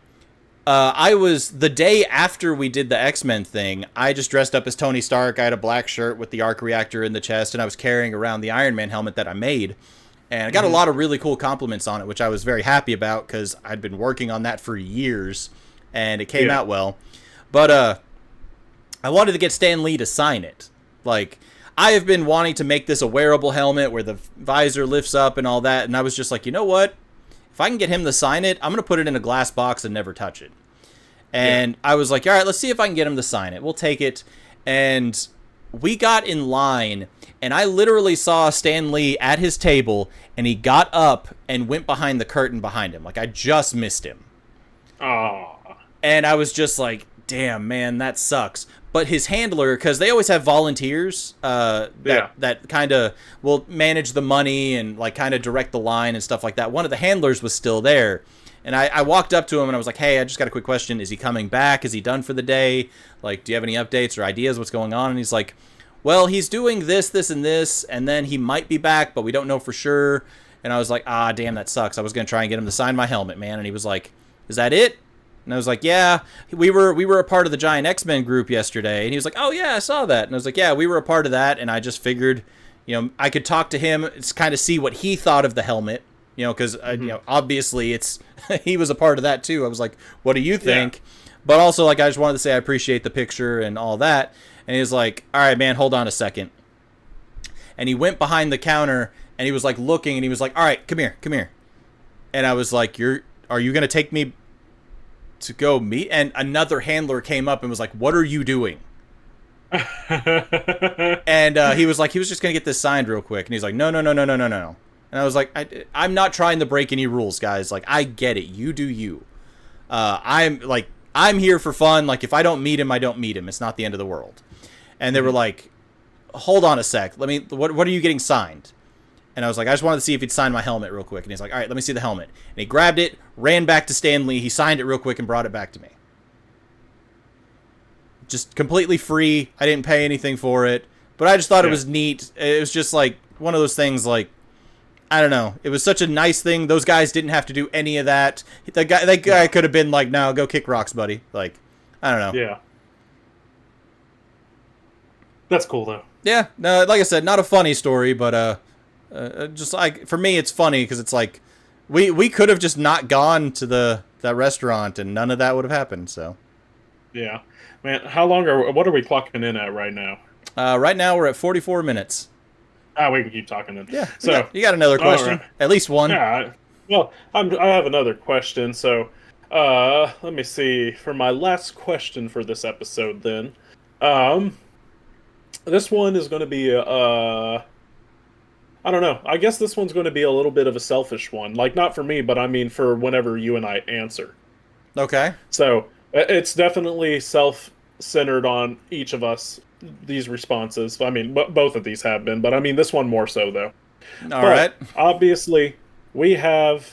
I was, the day after we did the X-Men thing, I just dressed up as Tony Stark. I had a black shirt with the arc reactor in the chest, and I was carrying around the Iron Man helmet that I made. And I got a lot of really cool compliments on it, which I was very happy about because I'd been working on that for years, and it came out well. But I wanted to get Stan Lee to sign it. Like, I have been wanting to make this a wearable helmet where the visor lifts up and all that, and I was just like, you know what? If I can get him to sign it, I'm going to put it in a glass box and never touch it. And I was like, all right, let's see if I can get him to sign it. We'll take it. And we got in line, and I literally saw Stan Lee at his table, and he got up and went behind the curtain behind him. Like, I just missed him. Oh. And I was just like, damn, man, that sucks. But his handler, because they always have volunteers that kind of will manage the money and like kind of direct the line and stuff like that. One of the handlers was still there. And I walked up to him and I was like, hey, I just got a quick question. Is he coming back? Is he done for the day? Like, do you have any updates or ideas? What's going on? And he's like, well, he's doing this, this, and this. And then he might be back, but we don't know for sure. And I was like, ah, damn, that sucks. I was going to try and get him to sign my helmet, man. And he was like, is that it? And I was like, yeah, we were a part of the giant X-Men group yesterday. And he was like, oh, yeah, I saw that. And I was like, yeah, we were a part of that. And I just figured, you know, I could talk to him, kind of see what he thought of the helmet. You know, because, you know, obviously it's he was a part of that, too. I was like, what do you think? Yeah. But also, like, I just wanted to say I appreciate the picture and all that. And he was like, all right, man, hold on a second. And he went behind the counter and he was like looking and he was like, all right, come here, come here. And I was like, are you going to take me to go meet? And another handler came up and was like, what are you doing? And he was just going to get this signed real quick. And he's like, no. And I was like, I'm not trying to break any rules, guys. Like, I get it. You do you. I'm here for fun. Like, if I don't meet him, I don't meet him. It's not the end of the world. And they were like, hold on a sec. What are you getting signed? And I was like, I just wanted to see if he'd sign my helmet real quick. And he's like, all right, let me see the helmet. And he grabbed it, ran back to Stan Lee. He signed it real quick and brought it back to me. Just completely free. I didn't pay anything for it. But I just thought it was neat. It was just like one of those things like, I don't know. It was such a nice thing. Those guys didn't have to do any of that. That guy could have been like, no, go kick rocks, buddy. Like, I don't know. Yeah. That's cool, though. Yeah. No, like I said, not a funny story, but just like, for me, it's funny because it's like, we could have just not gone to that restaurant and none of that would have happened, so. Yeah. Man, what are we clocking in at right now? Right now, we're at 44 minutes. We can keep talking then. Yeah. So you got another question? Right. At least one. Yeah. Well, I have another question. So, let me see. For my last question for this episode, then, this one is going to be I don't know. I guess this one's going to be a little bit of a selfish one. Like, not for me, but I mean for whenever you and I answer. Okay. So it's definitely self-centered on each of us. These responses. I mean, both of these have been, but I mean this one more so though. All right. Obviously, we have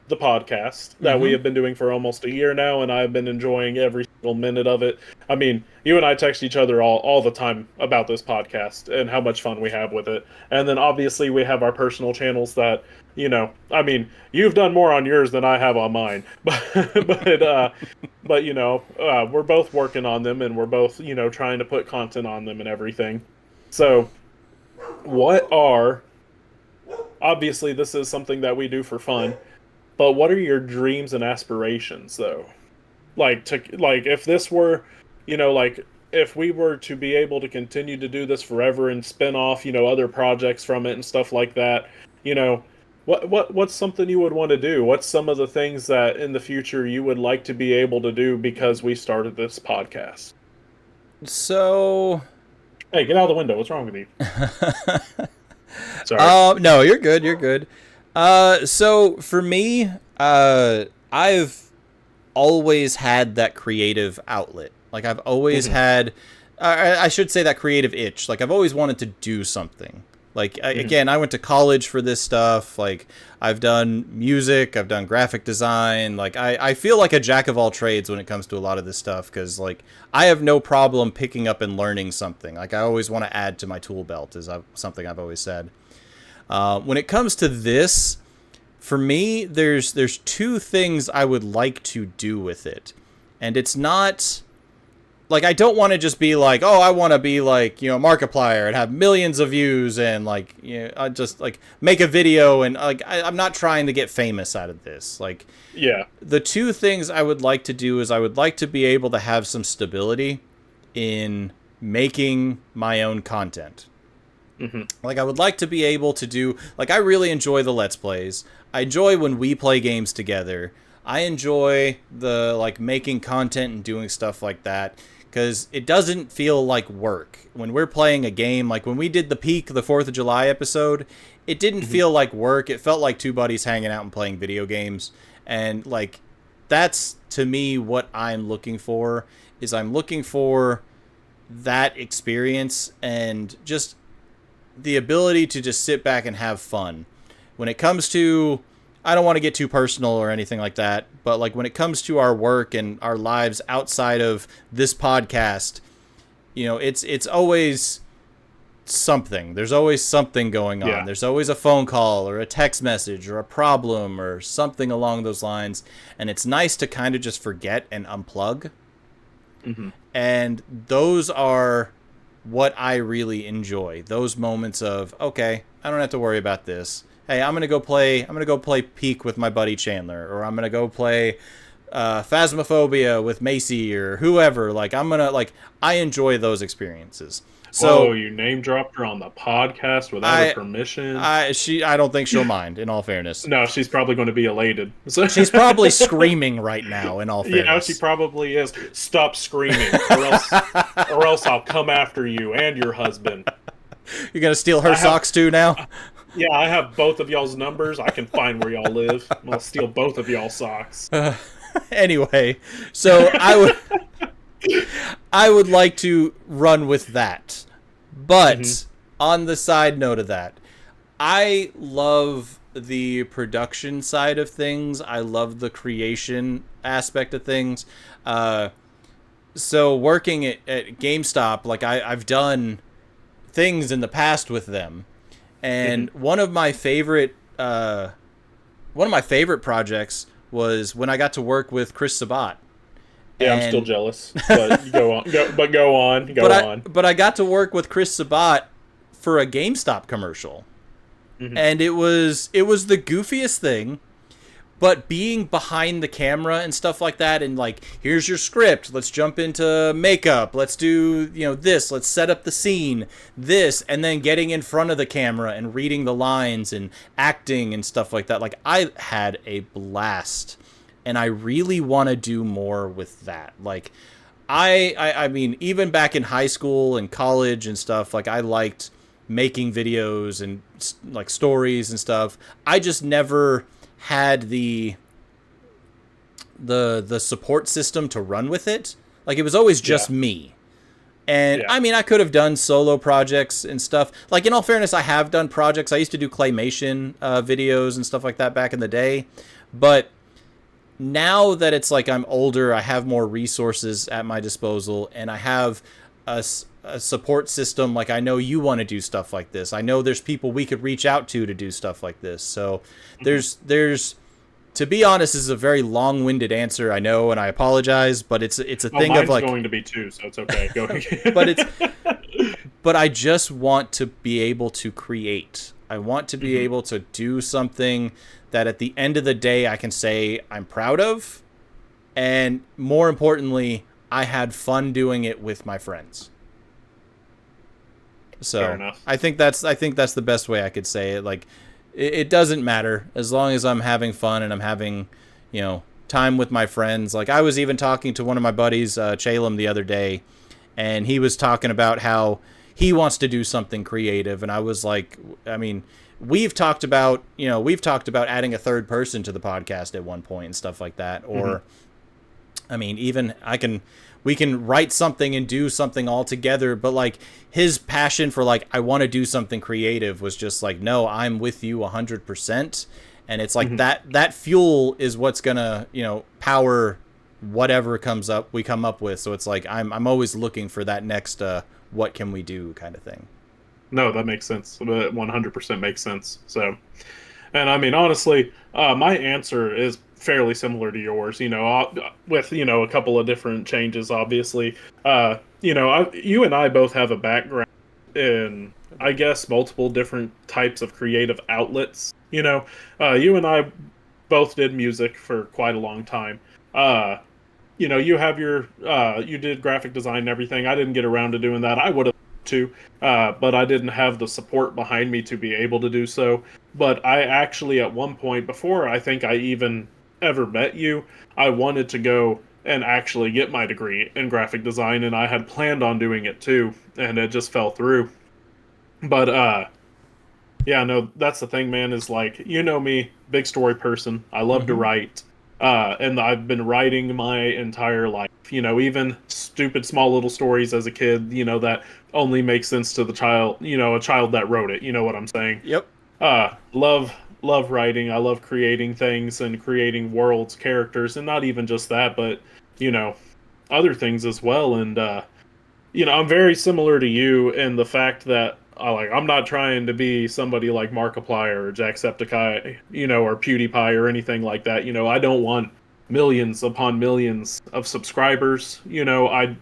the podcast that we have been doing for almost a year now, and I've been enjoying every single minute of it. I mean, you and I text each other all the time about this podcast and how much fun we have with it. And then obviously we have our personal channels that, I mean, you've done more on yours than I have on mine, but we're both working on them, and we're both, trying to put content on them and everything. So, what are obviously this is something that we do for fun, but what are your dreams and aspirations though? Like if this were, like if we were to be able to continue to do this forever and spin off, other projects from it and stuff like that, what's something you would want to do? What's some of the things that in the future you would like to be able to do because we started this podcast? So, hey, get out of the window. What's wrong with you? Sorry. No, you're good. You're good. So for me, I've always had that creative outlet. Like I've always had, I should say that creative itch. Like I've always wanted to do something. Like again, I went to college for this stuff. Like I've done music, I've done graphic design. Like I feel like a jack of all trades when it comes to a lot of this stuff, because like I have no problem picking up and learning something. Like I always want to add to my tool belt is something I've always said. When it comes to this, for me, there's two things I would like to do with it, and it's not. Like, I don't want to just be like, oh, I want to be like, Markiplier and have millions of views and like, I just like make a video and like, I'm not trying to get famous out of this. Like, yeah, the two things I would like to do is I would like to be able to have some stability in making my own content. Like, I would like to be able to do, like, I really enjoy the Let's Plays. I enjoy when we play games together. I enjoy the, like, making content and doing stuff like that, because it doesn't feel like work. When we're playing a game, like when we did the 4th of July episode, it didn't feel like work. It felt like two buddies hanging out and playing video games. And, like, that's, to me, what I'm looking for, is I'm looking for that experience and just the ability to just sit back and have fun. When it comes to, I don't want to get too personal or anything like that, but like when it comes to our work and our lives outside of this podcast, it's always something. There's always something going on. Yeah. There's always a phone call or a text message or a problem or something along those lines. And it's nice to kind of just forget and unplug. And those are what I really enjoy. Those moments of, okay, I don't have to worry about this. Hey, I'm gonna go play Peak with my buddy Chandler, or I'm gonna go play Phasmophobia with Macy or whoever. Like I enjoy those experiences. So you name dropped her on the podcast without her permission. I don't think she'll mind, in all fairness. No, she's probably going to be elated. She's probably screaming right now, in all fairness. She probably is. Stop screaming, or else I'll come after you and your husband. You're gonna steal her socks too now? Yeah, I have both of y'all's numbers. I can find where y'all live. I'll steal both of y'all's socks. Anyway, so I would like to run with that. But on the side note of that, I love the production side of things. I love the creation aspect of things. So working at GameStop, like I've done things in the past with them. And one of my favorite projects was when I got to work with Chris Sabat. Yeah, I'm still jealous, but go on. But I got to work with Chris Sabat for a GameStop commercial, and it was the goofiest thing. But being behind the camera and stuff like that, and like, here's your script, let's jump into makeup, let's do, this, let's set up the scene, this, and then getting in front of the camera and reading the lines and acting and stuff like that. Like, I had a blast, and I really want to do more with that. Like, I mean, even back in high school and college and stuff, like, I liked making videos and like stories and stuff. I just never had the support system to run with it. Like, it was always just me. And I mean, I could have done solo projects and stuff. Like, in all fairness, I have done projects. I used to do claymation videos and stuff like that back in the day. But now that it's like I'm older, I have more resources at my disposal, and I have a support system. Like, I know you want to do stuff like this. I know there's people we could reach out to do stuff like this. So there's to be honest, this is a very long-winded answer, I know, and I apologize, but it's a thing of like going to be too, so it's okay. Go. but I just want to be able to create. I want to be able to do something that at the end of the day I can say I'm proud of, and more importantly, I had fun doing it with my friends. So Fair enough. I think that's the best way I could say it. Like, it doesn't matter as long as I'm having fun and I'm having, time with my friends. Like, I was even talking to one of my buddies, Chalem, the other day, and he was talking about how he wants to do something creative. And I was like, I mean, we've talked about adding a third person to the podcast at one point and stuff like that. Or, I mean, even we can write something and do something all together, but like his passion for like, I want to do something creative was just like, no, I'm with you 100%. And it's like that fuel is what's gonna, power whatever we come up with. So it's like, I'm always looking for that next, what can we do kind of thing. No, that makes sense. 100% makes sense. So, and I mean, honestly, my answer is fairly similar to yours, with, a couple of different changes, obviously. You and I both have a background in, I guess, multiple different types of creative outlets. You and I both did music for quite a long time. You have you did graphic design and everything. I didn't get around to doing that. I would have too, but I didn't have the support behind me to be able to do so. But I actually, at one point, before I think I even ever met you, I wanted to go and actually get my degree in graphic design, and I had planned on doing it too, and it just fell through. But yeah, no, that's the thing, man, is like, me, big story person. I love to write. And I've been writing my entire life, even stupid small little stories as a kid, that only make sense to the child, a child that wrote it. You know what I'm saying? Yep. Love writing. I love creating things and creating worlds, characters, and not even just that, but, other things as well. And, I'm very similar to you in the fact that I'm not trying to be somebody like Markiplier or Jacksepticeye, or PewDiePie or anything like that. I don't want millions upon millions of subscribers. I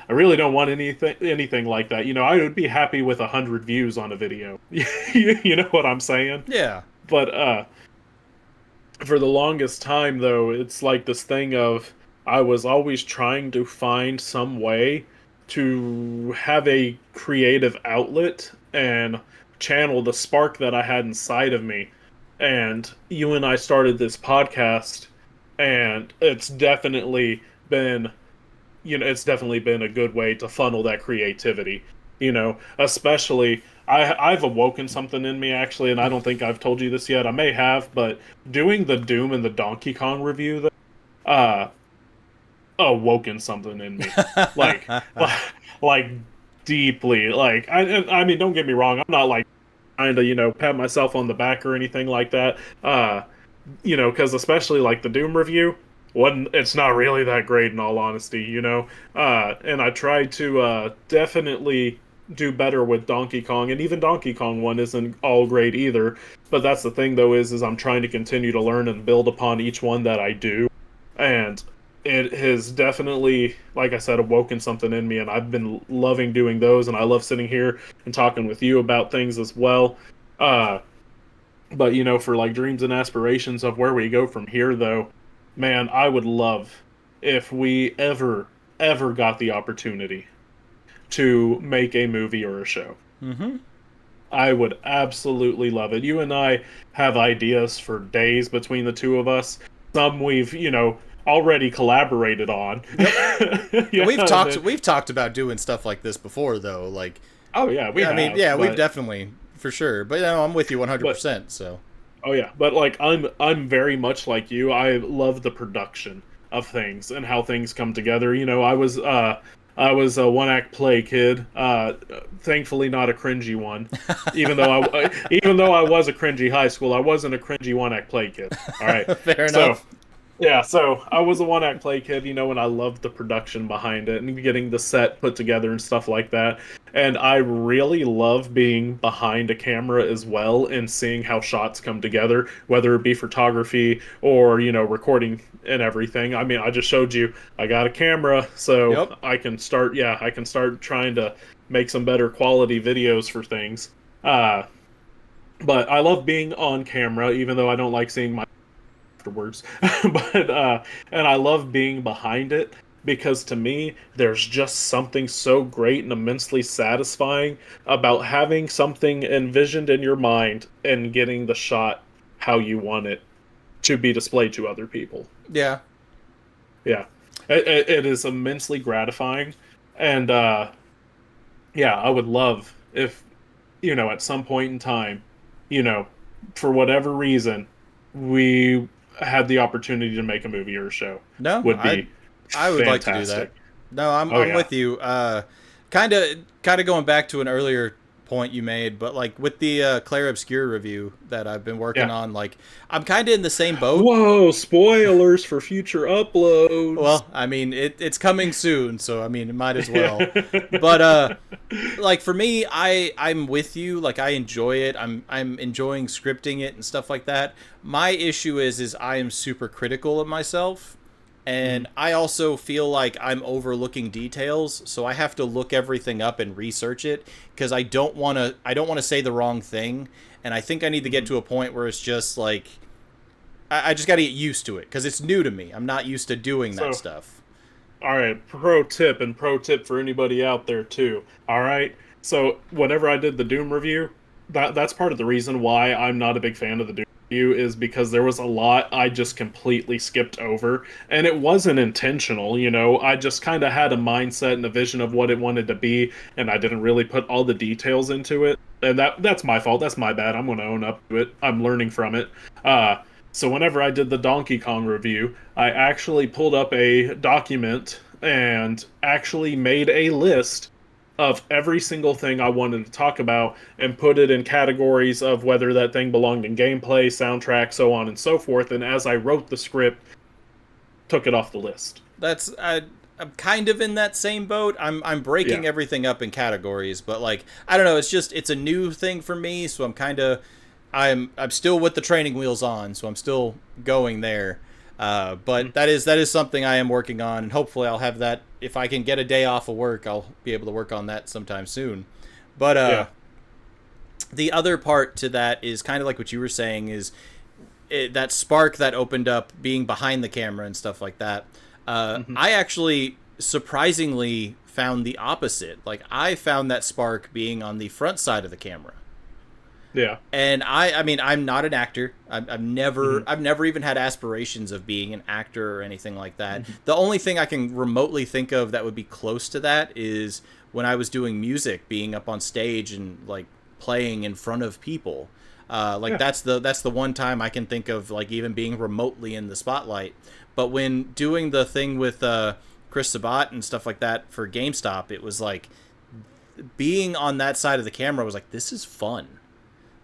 really don't want anything like that. I would be happy with 100 views on a video. You know what I'm saying? Yeah. But for the longest time, though, it's like this thing of I was always trying to find some way to have a creative outlet and channel the spark that I had inside of me. And you and I started this podcast, and it's definitely been a good way to funnel that creativity. Especially I've awoken something in me, actually, and I don't think I've told you this yet. I may have, but doing the Doom and the Donkey Kong review, awoken something in me, like deeply. Like, I mean, don't get me wrong, I'm not like trying to pat myself on the back or anything like that. Because especially like the Doom review, it's not really that great in all honesty. And I tried to definitely do better with Donkey Kong, and even Donkey Kong 1 isn't all great either. But that's the thing, though, is I'm trying to continue to learn and build upon each one that I do, and it has definitely, like I said, awoken something in me, and I've been loving doing those, and I love sitting here and talking with you about things as well. But, for like dreams and aspirations of where we go from here, though, man, I would love if we ever got the opportunity to make a movie or a show. I would absolutely love it. You and I have ideas for days between the two of us. Some we've, already collaborated on. Yep. We've talked about doing stuff like this before, though. Like, oh yeah, we've definitely, for sure. But I'm with you 100%. So. Oh yeah, but like I'm very much like you. I love the production of things and how things come together. I was a one-act play kid. Thankfully, not a cringy one. Even though I was a cringy high school, I wasn't a cringy one-act play kid. All right. Fair So enough. yeah, so I was a one-act play kid, and I loved the production behind it and getting the set put together and stuff like that. And I really love being behind a camera as well and seeing how shots come together, whether it be photography or, recording and everything. I mean, I just showed you I got a camera, so Yep. I can start trying to make some better quality videos for things. Uh, but I love being on camera, even though I don't like seeing my afterwards. but and I love being behind it because to me there's just something so great and immensely satisfying about having something envisioned in your mind and getting the shot how you want it to be displayed to other people. Yeah. Yeah. It is immensely gratifying and yeah, I would love if at some point in time, you know, for whatever reason, we had the opportunity to make a movie or a show. No, Would be I would like to do that. fantastic. No, I'm Oh I'm yeah. with you. Kind of going back to an earlier point you made, but like with the Claire Obscure review that I've been working Yeah. on, like I'm kind of in the same boat. Whoa, spoilers for future uploads. Well, I mean it's coming soon, so I mean it might as well. But Yeah. like for me, I'm with you. Like I enjoy it. I'm enjoying scripting it and stuff like that. My issue is I am super critical of myself, and I also feel like I'm overlooking details, so I have to look everything up and research it because I don't want to say the wrong thing, and I think I need to get to a point where it's just like I just got to get used to it because it's new to me. I'm not used to doing that So, stuff. all right, pro tip for anybody out there too. All right. So, whenever I did the Doom review, that's part of the reason why I'm not a big fan of the Doom review is because there was a lot I just completely skipped over, and it wasn't intentional. I just kind of had a mindset and a vision of what it wanted to be, and I didn't really put all the details into it. And that's my fault. That's my bad. I'm going to own up to it. I'm learning from it. Uh, so whenever I did the Donkey Kong review, I actually pulled up a document and actually made a list of every single thing I wanted to talk about and put it in categories of whether that thing belonged in gameplay, soundtrack, so on and so forth. And as I wrote the script, took it off the list. I'm kind of in that same boat. I'm breaking Yeah. everything up in categories, but like I don't know, it's a new thing for me, so I'm still with the training wheels on, so I'm still going there. But Mhm. that is something I am working on, and hopefully I'll have that if I can get a day off of work. I'll be able to work on that sometime soon. But Yeah. the other part to that is kind of like what you were saying is that spark that opened up being behind the camera and stuff like that. Hmm. I actually surprisingly found the opposite. Like I found that spark being on the front side of the camera. Yeah. And I mean, I'm not an actor. Hmm. I've never even had aspirations of being an actor or anything like that. Hmm. The only thing I can remotely think of that would be close to that is when I was doing music, being up on stage and like playing in front of people. Like Yeah. that's the one time I can think of like even being remotely in the spotlight. But when doing the thing with Chris Sabat and stuff like that for GameStop, it was like being on that side of the camera was like this is fun,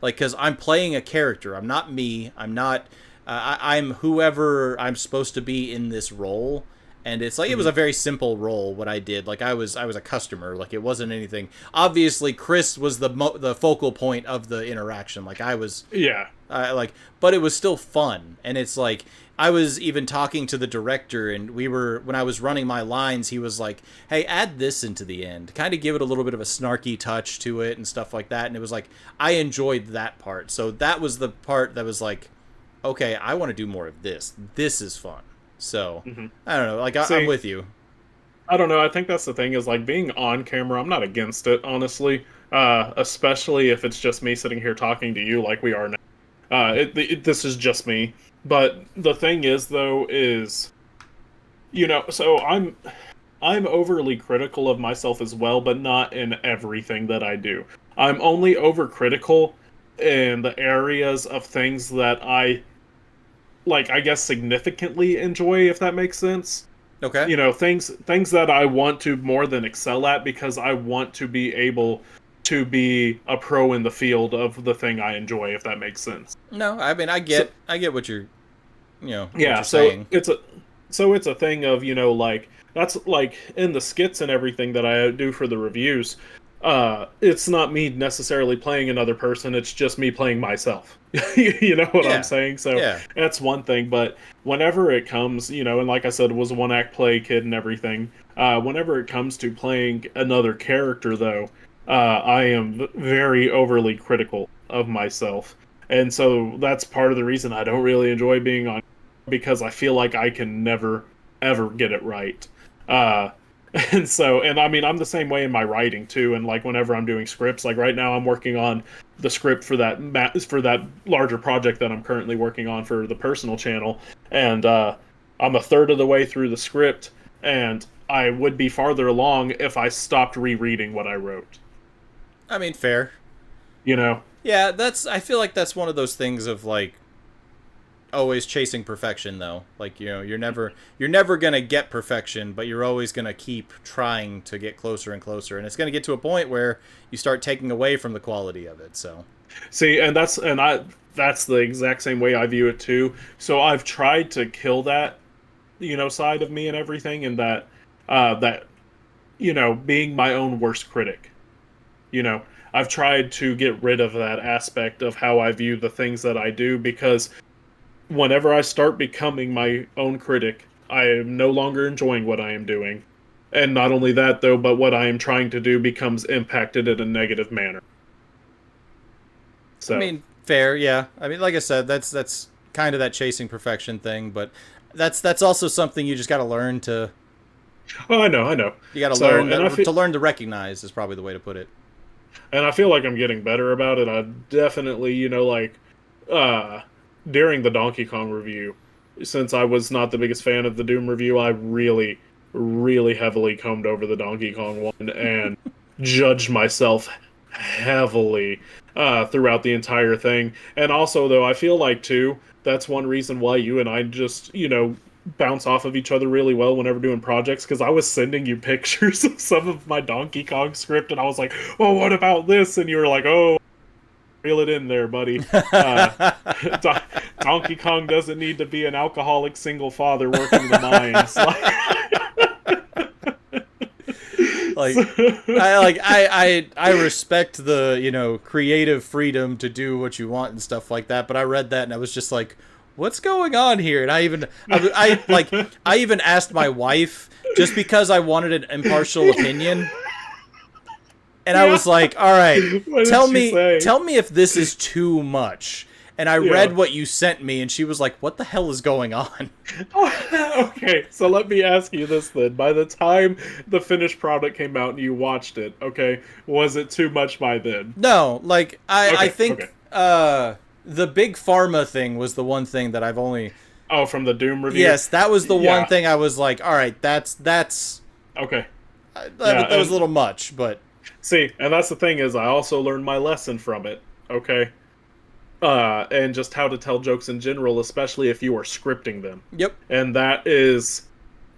like because I'm playing a character. I'm not me. I'm not. I'm whoever I'm supposed to be in this role, and it's like it was Hmm. a very simple role. What I did, like I was a customer. Like it wasn't anything. Obviously, Chris was the focal point of the interaction. Like I was Yeah. but it was still fun, and it's like I was even talking to the director, and when I was running my lines, he was like, "Hey, add this into the end, kind of give it a little bit of a snarky touch to it and stuff like that." And it was like I enjoyed that part, so that was the part that was like, "Okay, I want to do more of this. This is fun." So Hmm. I don't know, like I'm See, with you. I don't know. I think that's the thing is like being on camera. I'm not against it, honestly. Especially if it's just me sitting here talking to you like we are now. This is just me. But the thing is, though, is so I'm overly critical of myself as well, but not in everything that I do. I'm only overcritical in the areas of things that I like. I guess significantly enjoy, if that makes sense. Okay. You know, things that I want to more than excel at because I want to be able to be a pro in the field of the thing I enjoy, if that makes sense. No, I mean So I get what you're what yeah, you're saying. so it's a thing of, you know, like that's like in the skits and everything that I do for the reviews. It's not me necessarily playing another person, it's just me playing myself. You know what I'm Yeah. saying? So Yeah. that's one thing, but whenever it comes, you know, and like I said, was a one act play kid and everything. Whenever it comes to playing another character though, I am very overly critical of myself. And so that's part of the reason I don't really enjoy being on, because I feel like I can never ever get it right. Uh, and so, and I mean, I'm the same way in my writing too. And like whenever I'm doing scripts, like right now, I'm working on the script for that for that larger project that I'm currently working on for the personal channel, and I'm a third of the way through the script, and I would be farther along if I stopped rereading what I wrote. I mean, fair. You know? Yeah, that's I feel like that's one of those things of like always chasing perfection though. Like, you're never going to get perfection, but you're always going to keep trying to get closer and closer. And it's going to get to a point where you start taking away from the quality of it. So, See, that's the exact same way I view it too. So I've tried to kill that, you know, side of me and everything, and that you know, being my own worst critic. You know, I've tried to get rid of that aspect of how I view the things that I do, because whenever I start becoming my own critic, I am no longer enjoying what I am doing. And not only that though, but what I am trying to do becomes impacted in a negative manner. I So, mean, fair, yeah. I mean, like I said, that's kind of that chasing perfection thing, but that's also something you just got to learn to well, I know. you got to So, learn that to learn to recognize is probably the way to put it. and I feel like I'm getting better about it. I definitely, you know, like uh during the Donkey Kong review, since I was not the biggest fan of the Doom review, I really heavily combed over the Donkey Kong one and judged myself heavily throughout the entire thing. And also, though, I feel like too that's one reason why you and I just, you know, bounce off of each other really well whenever doing projects, because I was sending you pictures of some of my Donkey Kong script and I was like, "Oh, what about this?" And you were like, "Oh, reel it in there, buddy. Uh, Don- Donkey Kong doesn't need to be an alcoholic single father working the mines." Like, I respect the creative freedom to do what you want and stuff like that, but I read that and I was just like, what's going on here? And I even asked my wife just because I wanted an impartial opinion. And I Yeah. was like, all right, What did she say? tell me if this is too much. And I Yeah. read what you sent me, and she was like, what the hell is going on? Okay, so let me ask you this then. By the time the finished product came out and you watched it, okay, was it too much by then? No, like, I Okay, okay. think the big pharma thing was the one thing that I've only... Oh, from the Doom review? Yes, that was the one Yeah. thing I was like, all right, Okay. Yeah, that was a little much, but... see, and that's the thing is I also learned my lesson from it, okay? And just how to tell jokes in general, especially if you are scripting them. Yep. And that is,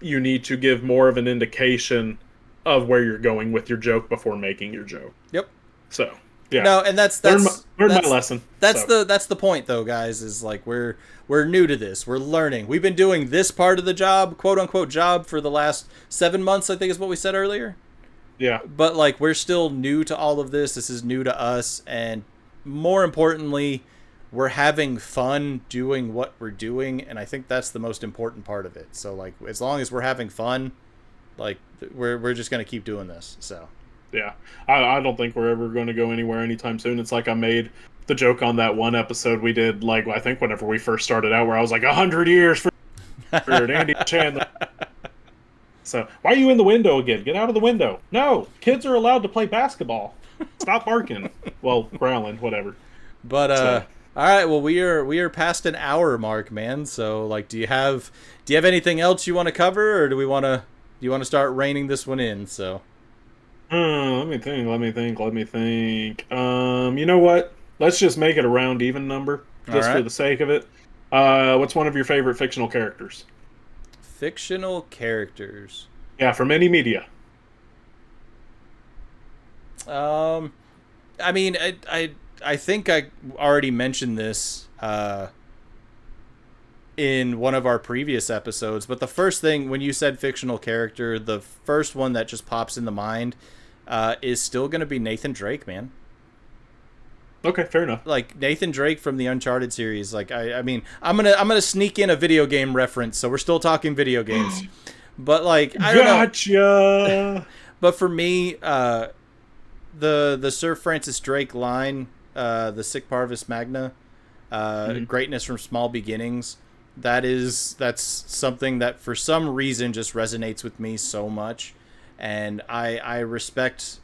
you need to give more of an indication of where you're going with your joke before making your joke. Yep. So, yeah. No, and Learn my lesson. That's So. that's the point though, guys, is like we're new to this. We're learning. We've been doing this part of the job, quote unquote job, for the last 7 months, I think is what we said earlier. Yeah. But like we're still new to all of this. This is new to us, and more importantly, we're having fun doing what we're doing, and I think that's the most important part of it. So like as long as we're having fun, like we're just going to keep doing this. So Yeah. I don't think we're ever going to go anywhere anytime soon. It's like I made the joke on that one episode we did, like, I think whenever we first started out, where I was like, 100 years for Andy Chandler. So, why are you in the window again? Get out of the window. No, kids are allowed to play basketball. Stop barking. Well, growling, whatever. But So. all right, well we are past an hour mark, man. So like do you have anything else you want to cover, or do you want to start reining this one in? So Let me think. You know what? Let's just make it a round even number, all just for right. the sake of it. What's one of your favorite fictional characters? Fictional characters. Yeah, from any media. I mean, I think I already mentioned this in one of our previous episodes, but the first thing when you said fictional character, the first one that just pops in the mind is still going to be Nathan Drake, man. Okay, fair enough. Like Nathan Drake from the Uncharted series. Like I mean, I'm gonna sneak in a video game reference, so we're still talking video games. But like I don't know. Gotcha. But for me, the Sir Francis Drake line, the Sic Parvis Magna, greatness from small beginnings. That's something that for some reason just resonates with me so much, and I respect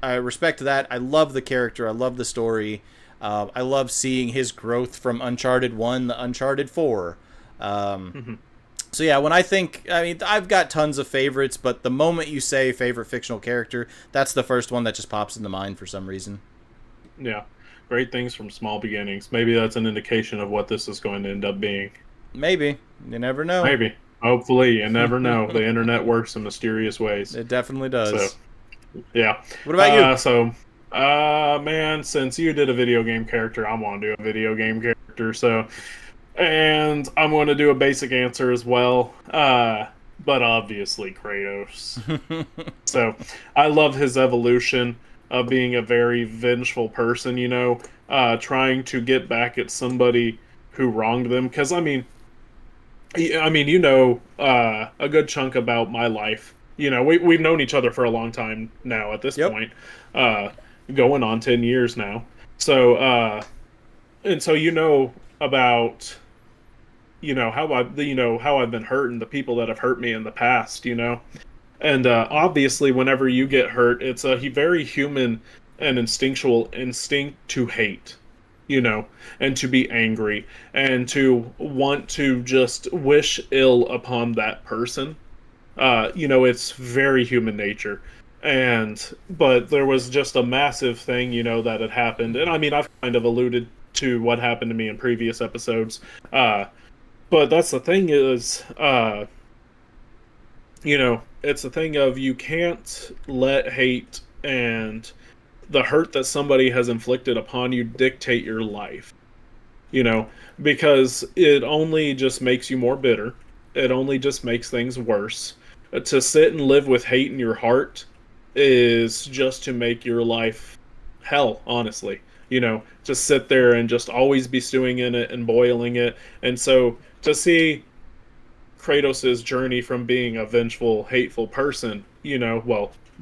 that. I love the character. I love the story. I love seeing his growth from Uncharted 1 to Uncharted 4. So yeah, when I mean, I've got tons of favorites, but the moment you say favorite fictional character, that's the first one that just pops into mind for some reason. Yeah. Great things from small beginnings. Maybe that's an indication of what this is going to end up being. Maybe. You never know. Maybe. Hopefully. You never know. The internet works in mysterious ways. It definitely does. So, yeah. What about you? Man, since you did a video game character, I'm going to do a video game character. So, and I'm going to do a basic answer as well. But obviously Kratos. So, I love his evolution of being a very vengeful person, trying to get back at somebody who wronged them. Because, a good chunk about my life. We've known each other for a long time now at this point, going on 10 years now. So, and so about, how I've been hurt and the people that have hurt me in the past, And obviously, whenever you get hurt, it's a very human and instinctual instinct to hate, and to be angry, and to want to just wish ill upon that person. It's very human nature. But there was just a massive thing, that had happened. And I've kind of alluded to what happened to me in previous episodes. But that's the thing is, it's a thing of you can't let hate and the hurt that somebody has inflicted upon you dictate your life. Because it only just makes you more bitter. It only just makes things worse. To sit and live with hate in your heart is just to make your life hell, honestly. Just sit there and just always be stewing in it and boiling it. And so to see Kratos' journey from being a vengeful, hateful person,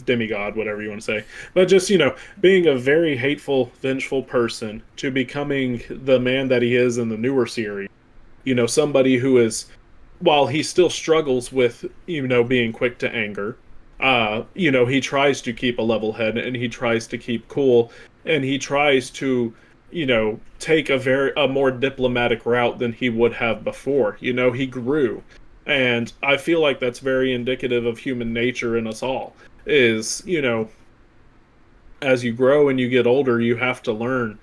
demigod, whatever you want to say, but just, being a very hateful, vengeful person to becoming the man that he is in the newer series, somebody who is, while he still struggles with, being quick to anger, he tries to keep a level head and he tries to keep cool and he tries to, take a more diplomatic route than he would have before. He grew. And I feel like that's very indicative of human nature in us all, is, as you grow and you get older, you have to learn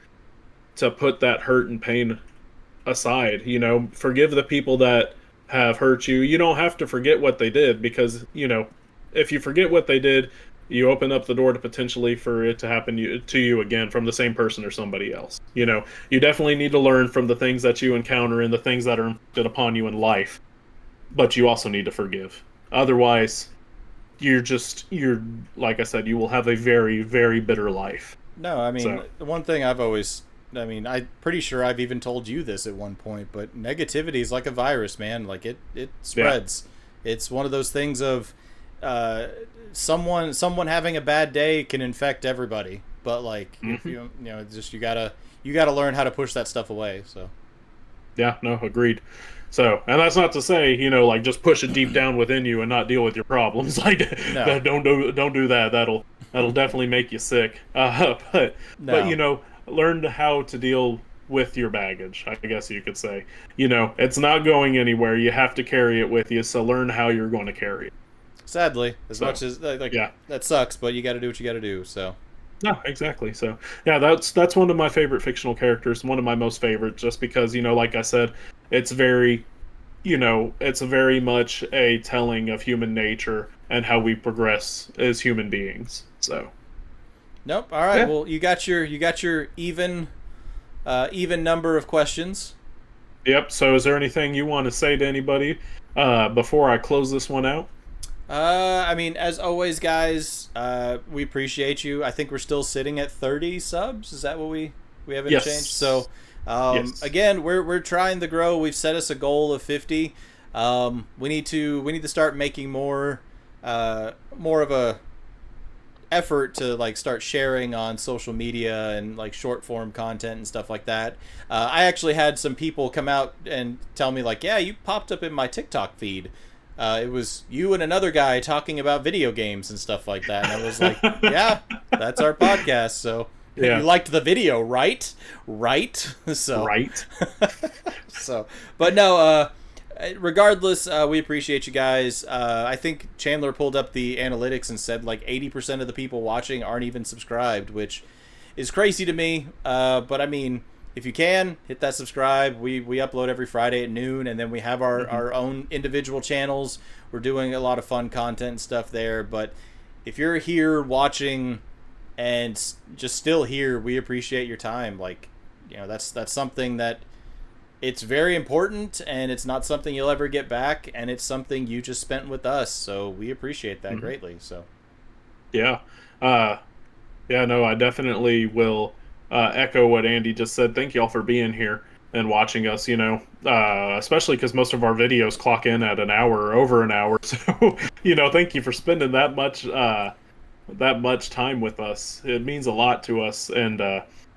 to put that hurt and pain aside, forgive the people that have hurt you. You don't have to forget what they did because, if you forget what they did, you open up the door to potentially for it to happen to you again from the same person or somebody else. You definitely need to learn from the things that you encounter and the things that are inflicted upon you in life. But you also need to forgive. Otherwise, you're like I said, you will have a very, very bitter life. No, the one thing I'm pretty sure I've even told you this at one point, but negativity is like a virus, man. Like it spreads. Yeah. It's one of those things of someone having a bad day can infect everybody. But like if you gotta learn how to push that stuff away. So yeah, no, agreed. So, and that's not to say, just push it deep down within you and not deal with your problems. Like, no. don't do that. That'll definitely make you sick. But learn how to deal with your baggage, I guess you could say. It's not going anywhere. You have to carry it with you. So learn how you're going to carry it. Sadly, much as that sucks, but you got to do what you got to do. So. No, exactly. So, yeah, that's one of my favorite fictional characters, one of my most favorite, just because, like I said, it's very it's very much a telling of human nature and how we progress as human beings. So, Nope. All right. yeah. Well, you got your even number of questions. Yep. So, is there anything you want to say to anybody before I close this one out? I mean, as always, guys, we appreciate you. I think we're still sitting at 30 subs. Is that what we haven't changed? So, Yes. Yes. again, we're trying to grow. We've set us a goal of 50. We need to start making more of a effort to like start sharing on social media and like short form content and stuff like that. I actually had some people come out and tell me like, yeah, you popped up in my TikTok feed. It was you and another guy talking about video games and stuff like that. And I was like, yeah, that's our podcast. So you Yeah. liked the video, right? Right. So, Right. so, but no, regardless, we appreciate you guys. I think Chandler pulled up the analytics and said like 80% of the people watching aren't even subscribed, which is crazy to me. But I mean, if you can, hit that subscribe. We upload every Friday at noon, and then we have our own individual channels. We're doing a lot of fun content and stuff there. But if you're here watching and just still here, we appreciate your time. Like, that's something that it's very important, and it's not something you'll ever get back, and it's something you just spent with us. So we appreciate that greatly. So Yeah. Uh, yeah, no, I definitely will echo what Andy just said. Thank y'all for being here and watching us, especially because most of our videos clock in at an hour or over an hour. So, thank you for spending that much time with us. It means a lot to us. And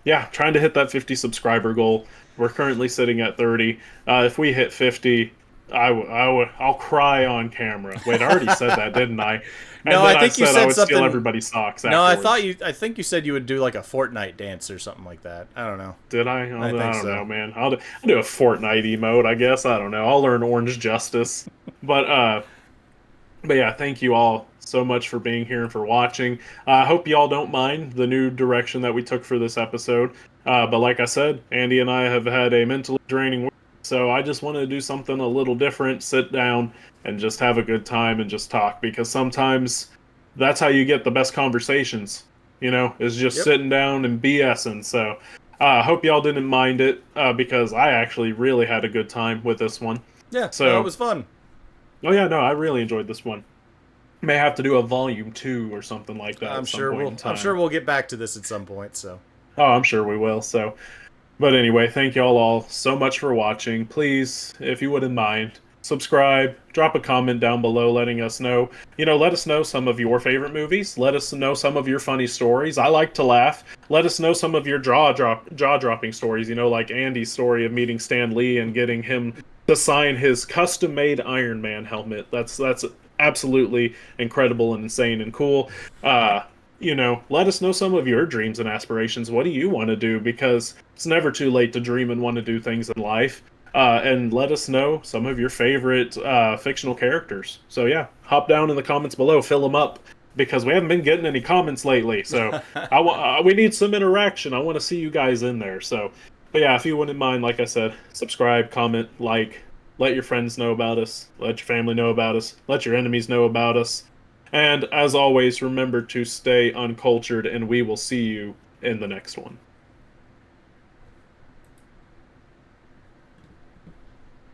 yeah, trying to hit that 50 subscriber goal. We're currently sitting at 30. If we hit 50, I'll cry on camera. Wait, I already said that, didn't I? And no, then I I think you said I said would steal something. everybody's socks No, afterwards. I think you said you would do like a Fortnite dance or something like that. I don't know. Did I? I I think don't so. know, man. I'll do a Fortnite emote, I guess. I don't know. I'll learn Orange Justice. But yeah, thank you all so much for being here and for watching. I hope you all don't mind the new direction that we took for this episode. But like I said, Andy and I have had a mentally draining week, so I just wanted to do something a little different, sit down and just have a good time and just talk, because sometimes that's how you get the best conversations, is just Yep. sitting down and BSing. So I hope y'all didn't mind it, because I actually really had a good time with this one. Yeah. No, it So, was fun. oh yeah, no, I really enjoyed this one. May have to do a volume 2 or something like that I'm at some sure point in I'm sure time. we'll get back to this at some point. So Oh, I'm sure we will. So, but anyway, thank y'all all so much for watching. Please, if you wouldn't mind, subscribe, drop a comment down below letting us know. Let us know some of your favorite movies. Let us know some of your funny stories. I like to laugh. Let us know some of your jaw dropping stories, like Andy's story of meeting Stan Lee and getting him to sign his custom-made Iron Man helmet. That's absolutely incredible and insane and cool. Let us know some of your dreams and aspirations. What do you want to do? Because it's never too late to dream and want to do things in life. And let us know some of your favorite fictional characters. So yeah, hop down in the comments below, fill them up, because we haven't been getting any comments lately. So we need some interaction. I want to see you guys in there. So, but yeah, if you wouldn't mind, like I said, subscribe, comment, like, let your friends know about us, let your family know about us, let your enemies know about us. And as always, remember to stay uncultured, and we will see you in the next one.